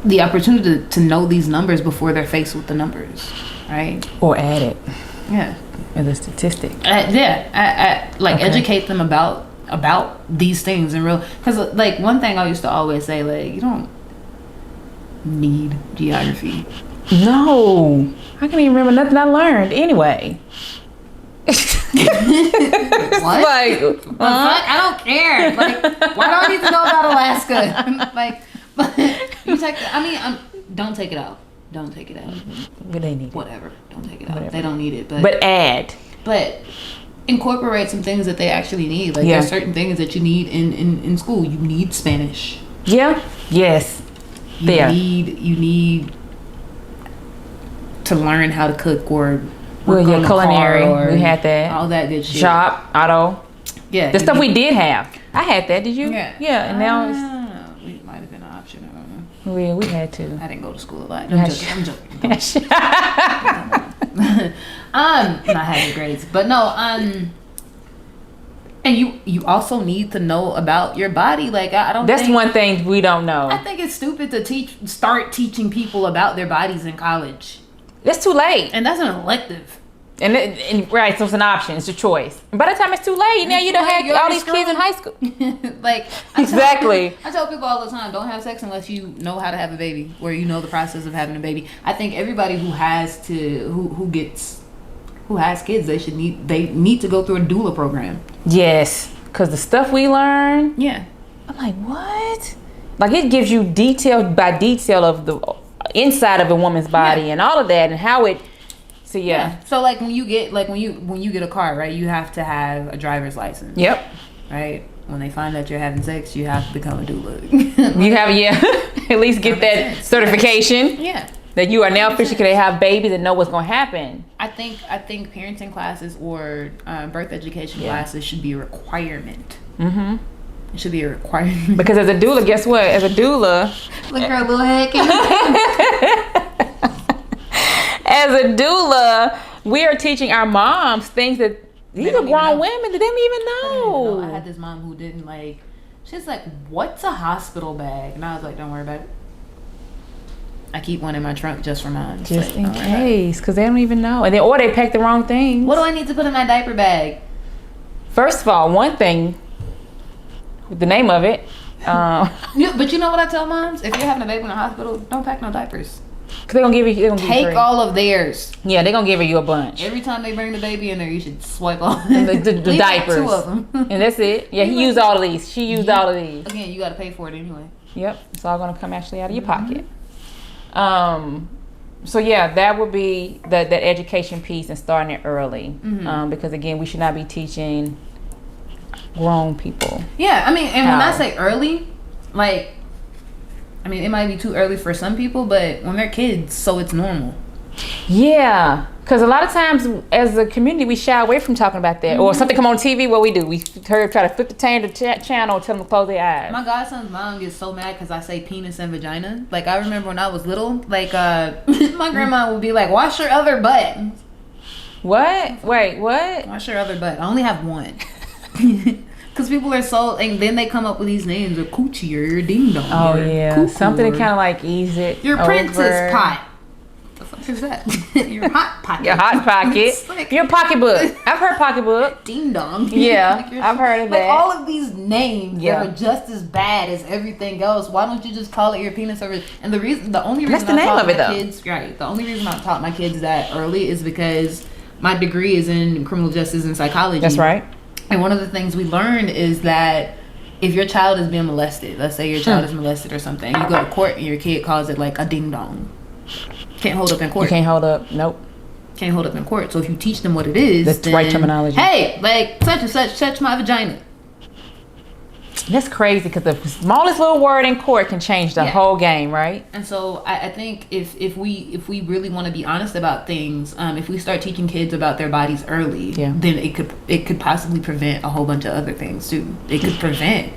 the opportunity to know these numbers before they're faced with the numbers, right? Or add it. Yeah. As a statistic. Educate them about these things and because like one thing I used to always say, like, you don't need geography. No, I can't even remember nothing I learned anyway. What? Like, I don't care. Like, why do I need to know about Alaska? Like, you take. Don't take it out. Don't take it out. But they need whatever. Don't take it out. Whatever. They don't need it. But add. But incorporate some things that they actually need. Like there's certain things that you need in school. You need Spanish. Yeah. Yes. You need to learn how to cook or culinary. We had that. All that good shit. Shop, auto. Yeah. The stuff we did have. I had that. Did you? Yeah. Yeah. And now it's. It might have been an option. I don't know. We had to. I didn't go to school a lot. I'm joking. Not having grades, but no. And you also need to know about your body. Like I don't. That's one thing we don't know. I think it's stupid to start teaching people about their bodies in college. That's too late, and that's an elective. And right, so it's an option. It's a choice. And by the time it's too late, now you don't have all these kids in high school. Like exactly. I tell people all the time, don't have sex unless you know how to have a baby, or you know the process of having a baby. I think everybody who has kids, they need to go through a doula program. Yes, because the stuff we learn. Yeah. I'm like, what? Like it gives you detail by detail of the inside of a woman's body and all of that and how it. So yeah. So like when you get a car, right, you have to have a driver's license. Yep. Right. When they find out you're having sex, you have to become a doula. You have at least get that certification. Yeah. That you are now officially can have babies and know what's going to happen. I think parenting classes or birth education classes should be a requirement. Mm-hmm. It should be a requirement. Because as a doula, guess what? As a doula, look at her little head. As a doula, we are teaching our moms things that these are grown women that they don't even know. I had this mom who didn't like. She's like, "What's a hospital bag?" And I was like, "Don't worry about it. I keep one in my trunk just for mine, just in case, because they don't even know, and or they pack the wrong things. What do I need to put in my diaper bag?" First of all, one thing, the name of it. But you know what I tell moms? If you're having a baby in the hospital, don't pack no diapers. Cause they're gonna give you Take all of theirs. Yeah, they're gonna give you a bunch. Every time they bring the baby in there, you should swipe off the diapers. 2 of them. And that's it. Yeah, he used all of these. She used all of these. Again, you gotta pay for it anyway. Yep, it's all gonna come actually out of your pocket. So yeah, that would be that education piece and starting it early. Because again, we should not be teaching grown people. Yeah, I mean, and when I say early, like, I mean, it might be too early for some people, but when they're kids, so it's normal. Yeah. Because a lot of times, as a community, we shy away from talking about that. Or something come on TV, what we do? We try to flip the channel, tell them to close their eyes. My godson's mom gets so mad because I say penis and vagina. Like, I remember when I was little, like, my grandma would be like, wash your other butt. What? Wait, what? Wash your other butt. I only have one. Because people are so, and then they come up with these names of coochie or ding dong. Oh, yeah. Cuckoo, something to kind of like ease it. Your princess pot. What the fuck is that? Your hot pocket. Your hot pocket. Like, your pocketbook. I've heard pocketbook. Ding dong. Yeah, like I've heard of that. Like all of these names that are just as bad as everything else. Why don't you just call it your penis? And the only reason I taught my kids, right? The only reason I taught my kids that early is because my degree is in criminal justice and psychology. That's right. And one of the things we learned is that if your child is being molested, let's say your child is molested or something, you go to court and your kid calls it like a ding dong. Can't hold up in court. You can't hold up. Nope. Can't hold up in court. So if you teach them what it is, that's the right terminology. Hey, like such and such, touch my vagina. That's crazy because the smallest little word in court can change the whole game, right? And so I think if we really want to be honest about things, if we start teaching kids about their bodies early, then it could possibly prevent a whole bunch of other things too. It could prevent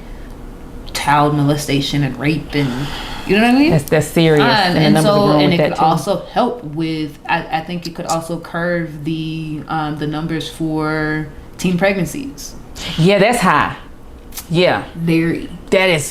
child molestation and rape and you know what I mean? That's serious. And so it could also help with. I think it could also curve the numbers for teen pregnancies. Yeah, that's high. Yeah, very. That is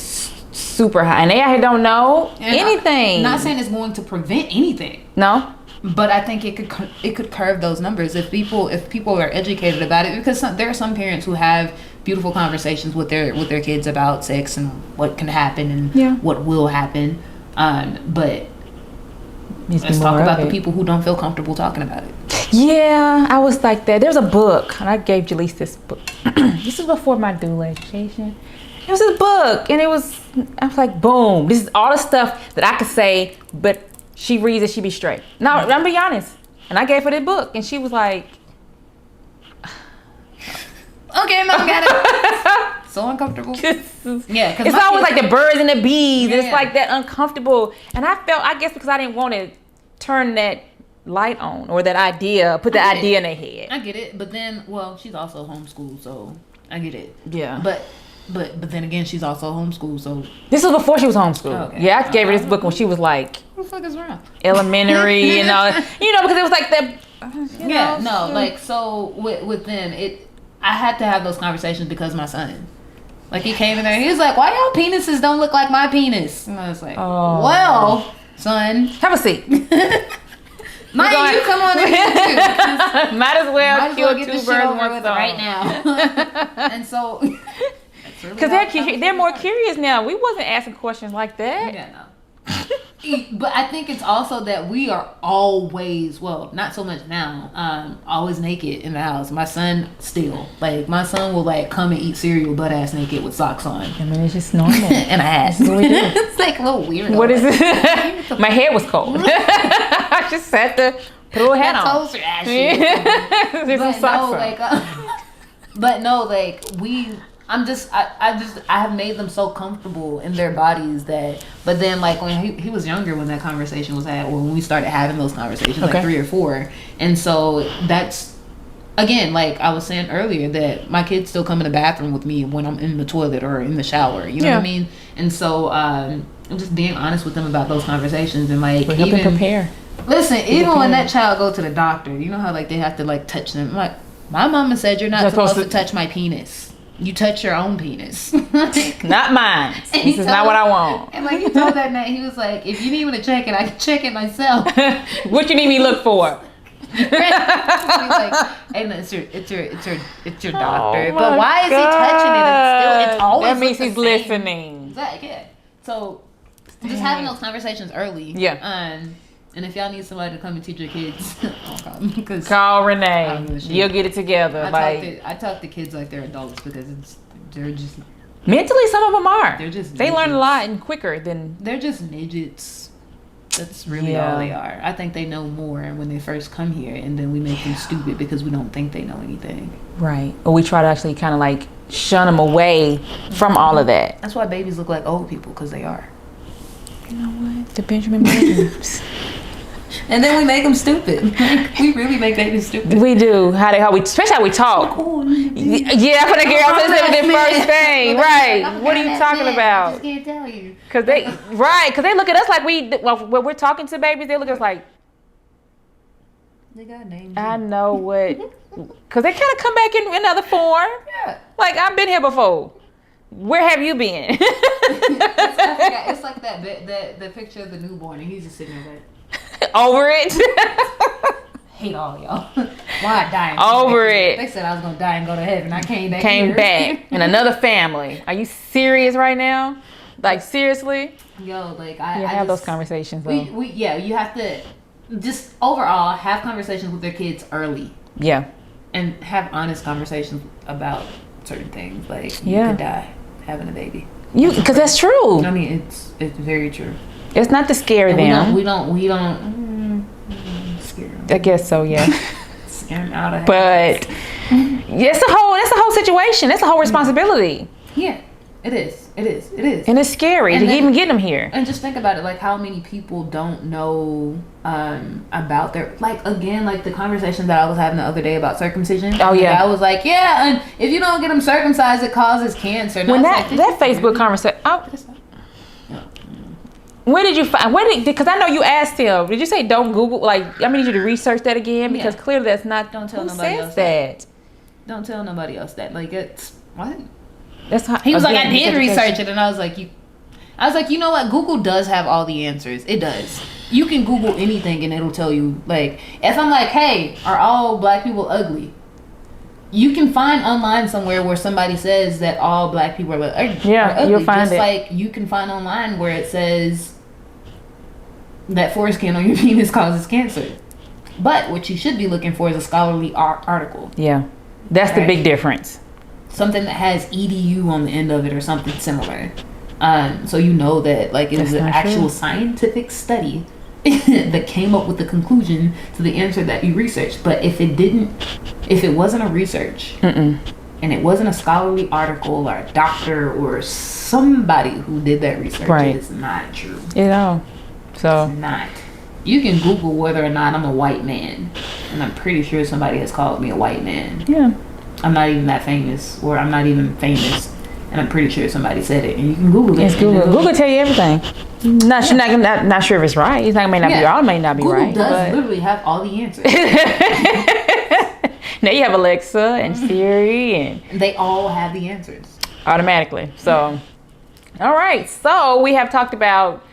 super high, and they don't know anything. I'm not saying it's going to prevent anything. No, but I think it could curve those numbers if people are educated about it. Because there are some parents who have beautiful conversations with their kids about sex and what can happen and what will happen. But let's talk about the people who don't feel comfortable talking about it. Yeah, I was like that. There's a book, and I gave Jaleese this book. This is before my doula education. It was this book, and I was like, boom. This is all the stuff that I could say, but she reads it, she be straight. Now, I'm gonna be honest. And I gave her this book, and she was like, okay, Mom, got it. So uncomfortable. Yeah, it's always like the birds and the bees. It's like that uncomfortable. And I guess because I didn't want to turn that light on or that idea, put the idea in their head. I get it, but then, well, she's also homeschooled, so I get it. Yeah. But then again, she's also homeschooled, so this was before she was homeschooled. Okay. Yeah, I gave her this book when she was like, what the fuck is wrong? Elementary, because it was like that. Like so with them, I had to have those conversations because my son. Like he came in there, he was like, "Why y'all penises don't look like my penis?" And I was like, well, son, have a seat. Mind you, come on in here too. Might as well kill get two this birds shit with one stone right now. And so, because they're more curious now. We wasn't asking questions like that. Yeah, no. But I think it's also that we are always, well, not so much now, always naked in the house. My son still, like, my son will like come and eat cereal butt ass naked with socks on. I mean, it's just normal. And a hat. That's what we do. It's like a little weird. What is it? My hair was cold. I just had to put a little hat on. Toes are ashy. But no, like I have made them so comfortable in their bodies that, but then like when he was younger when that conversation was had, or when we started having those conversations, like 3 or 4, and so that's, again, like I was saying earlier, that my kids still come in the bathroom with me when I'm in the toilet or in the shower, you know what I mean? And so I'm just being honest with them about those conversations, and like even prepare. Listen, even when that child go to the doctor, you know how like they have to like touch them, like my mama said you're not supposed to touch my penis. You touch your own penis. Not mine. This is not what I want. And like he told that night, he was like, if you need me to check it, I can check it myself. What you need me to look for? He's like, hey, no, it's your doctor. But why is he touching it? It's always that means he's listening. Exactly. Yeah. So just having those conversations early. Yeah. And if y'all need somebody to come and teach your kids, call Renee. You'll get it together. I talk to kids like they're adults because they're just mentally. Some of them are. They learn a lot and quicker than. They're just midgets. That's really all they are. I think they know more when they first come here, and then we make them stupid because we don't think they know anything. Right. Or we try to actually kind of like shun them away from all of that. That's why babies look like old people, because they are. You know what? The Benjamin Buttons. And then we make them stupid. We really make babies stupid. We do. Especially how we talk. Yeah, for the girl, that's the first thing. Right. What are you talking about? I just can't tell you. Because they look at us like when we're talking to babies, they look at us like. They got names. I know what. Because they kind of come back in another form. Yeah. Like, I've been here before. Where have you been? It's like the picture of the newborn, and he's just sitting there like. Over it. Hate all y'all. Why dying? Over it. They said I was gonna die and go to heaven. I came back. In another family. Are you serious right now? Like, seriously? Yo, like I have those conversations though. You have to just overall have conversations with their kids early. Yeah. And have honest conversations about certain things. Like you could die having a baby. Because that's true. I mean, it's very true. It's not to scare them. We don't scare them. I guess so, yeah. Scare them out of. But that's a whole situation. That's a whole responsibility. Yeah, it is. And it's scary to even get them here. And just think about it, like how many people don't know about their, like, again, like the conversation that I was having the other day about circumcision. Oh yeah. I was like, yeah, and if you don't get them circumcised, it causes cancer. And when that Facebook conversation. Where did you find? Because I know you asked him. Did you say don't Google? Like, I need you to research that again because clearly that's not. Don't tell nobody else that. Don't tell nobody else that. Like, it's what? That's how he was like. I did research it, and I was like, you know what? Google does have all the answers. It does. You can Google anything, and it'll tell you. Like, if I'm like, hey, are all black people ugly? You can find online somewhere where somebody says that all black people are ugly. Yeah, you'll find just it. Like you can find online where it says that foreskin on your penis causes cancer. But what you should be looking for is a scholarly article. Yeah, that's the big difference. Something that has edu on the end of it or something similar. So you know that like it was an actual scientific study that came up with the conclusion to the answer that you researched. But if it wasn't a research and it wasn't a scholarly article or a doctor or somebody who did that research, it's not true. You know, so it's not. You can Google whether or not I'm a white man, and I'm pretty sure somebody has called me a white man. Yeah. I'm not even that famous, or I'm not even famous, and I'm pretty sure somebody said it. And you can Google it. Yes, Google tell you everything. Not sure if it's right. It's not may not be right. It may not be Google right. Google does literally have all the answers. Now you have Alexa and Siri, and they all have the answers automatically. So, all right. So we have talked about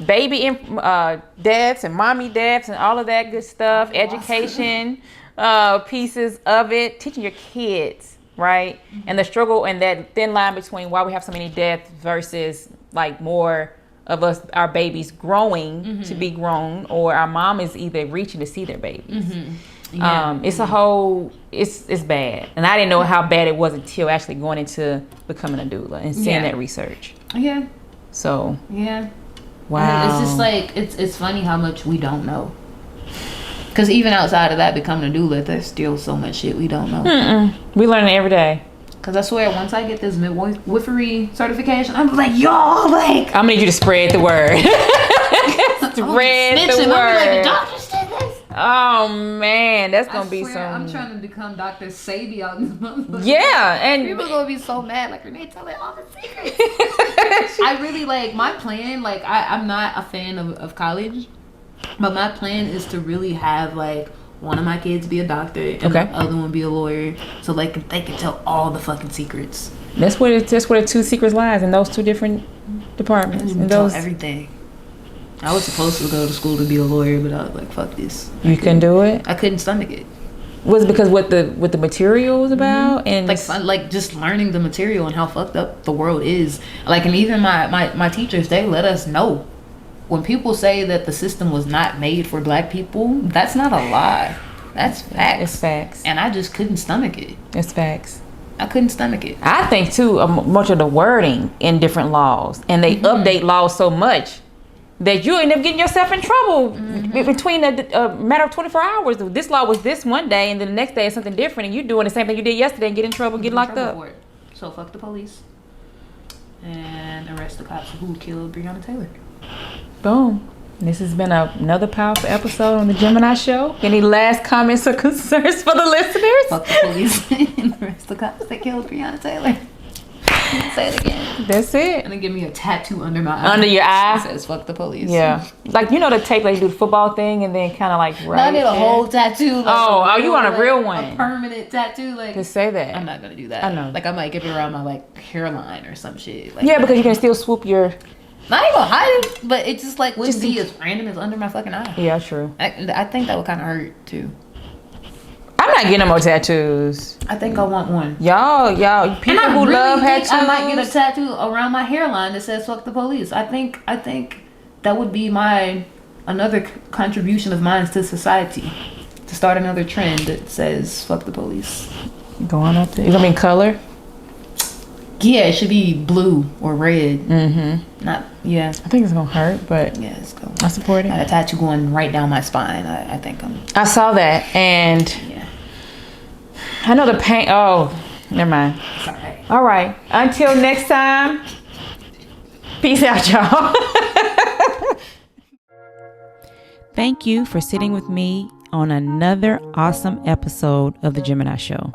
baby deaths and mommy deaths and all of that good stuff. Education pieces of it, teaching your kids, right? And the struggle and that thin line between why we have so many deaths versus like more of us, our babies growing to be grown, or our mom is either reaching to see their babies. It's a whole, it's bad. And I didn't know how bad it was until actually going into becoming a doula and seeing that research. Yeah. So. Yeah. Wow. It's just like, it's funny how much we don't know. Because even outside of that, becoming a doula, there's still so much shit we don't know. We learn it every day. Because I swear, once I get this midwifery certification, I'm like, y'all, like... I'm going to need you to spread the word. Spread the word. Like, the doctor said this. Oh, man. That's going to be some... I'm trying to become Dr. Sabi out in this motherfucker. Yeah. And people are going to be so mad. Like, Renee telling all the secrets. I really, like, my plan, like, I'm not a fan of college. But my plan is to really have, like, one of my kids be a doctor and the other one be a lawyer, so like they can tell all the fucking secrets. That's where the two secrets lies, in those two different departments. And tell everything. I was supposed to go to school to be a lawyer, but I was like, fuck this. You couldn't do it? I couldn't stomach it. Was it because what the material was about? And like just learning the material and how fucked up the world is. Like, and even my teachers, they let us know. when people say that the system was not made for black people, that's not a lie. That's facts. It's facts. And I just couldn't stomach it. It's facts. I couldn't stomach it. I think too, much of the wording in different laws, and they update laws so much that you end up getting yourself in trouble between a matter of 24 hours. This law was this one day, and then the next day is something different, and you're doing the same thing you did yesterday and get in trouble, get locked up. So fuck the police and arrest the cops who killed Breonna Taylor. Boom. This has been another powerful episode on the Gemini Show. Any last comments or concerns for the listeners? Fuck the police and arrest the cops that killed Breonna Taylor. Say it again. That's it. And then give me a tattoo under my eye. Under your eye? It says fuck the police. Yeah. Like, you know the tape, like you do the football thing and then kind of like I did a whole tattoo. Like you want a real one? A permanent tattoo. Like, just say that. I'm not going to do that. I know. Like, I might get it around my, like, hairline or some shit. Like, yeah, because you can still swoop your... Not even hide it, but it just, like, wouldn't be as random as under my fucking eye. Yeah, true. I think that would kind of hurt, too. I'm not getting no more tattoos. I think I want one. Y'all, people who love tattoos. I might get a tattoo around my hairline that says "fuck the police." I think that would be another contribution of mine to society, to start another trend that says "fuck the police." Going up there. You gonna mean color? Yeah, it should be blue or red. Yeah. I think it's gonna hurt, but yeah, it's cool. I support it. I got a tattoo going right down my spine. I think I saw that, and yeah. I know the pain. Oh, never mind. It's alright. All right. Until next time. Peace out, y'all. Thank you for sitting with me on another awesome episode of The Gemini Show.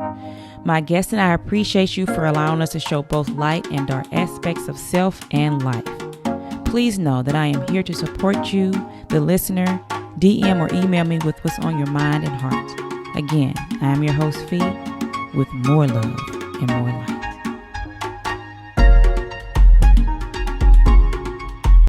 My guest and I appreciate you for allowing us to show both light and dark aspects of self and life. Please know that I am here to support you, the listener. DM or email me with what's on your mind and heart. Again, I am your host, Fee, with more love and more light.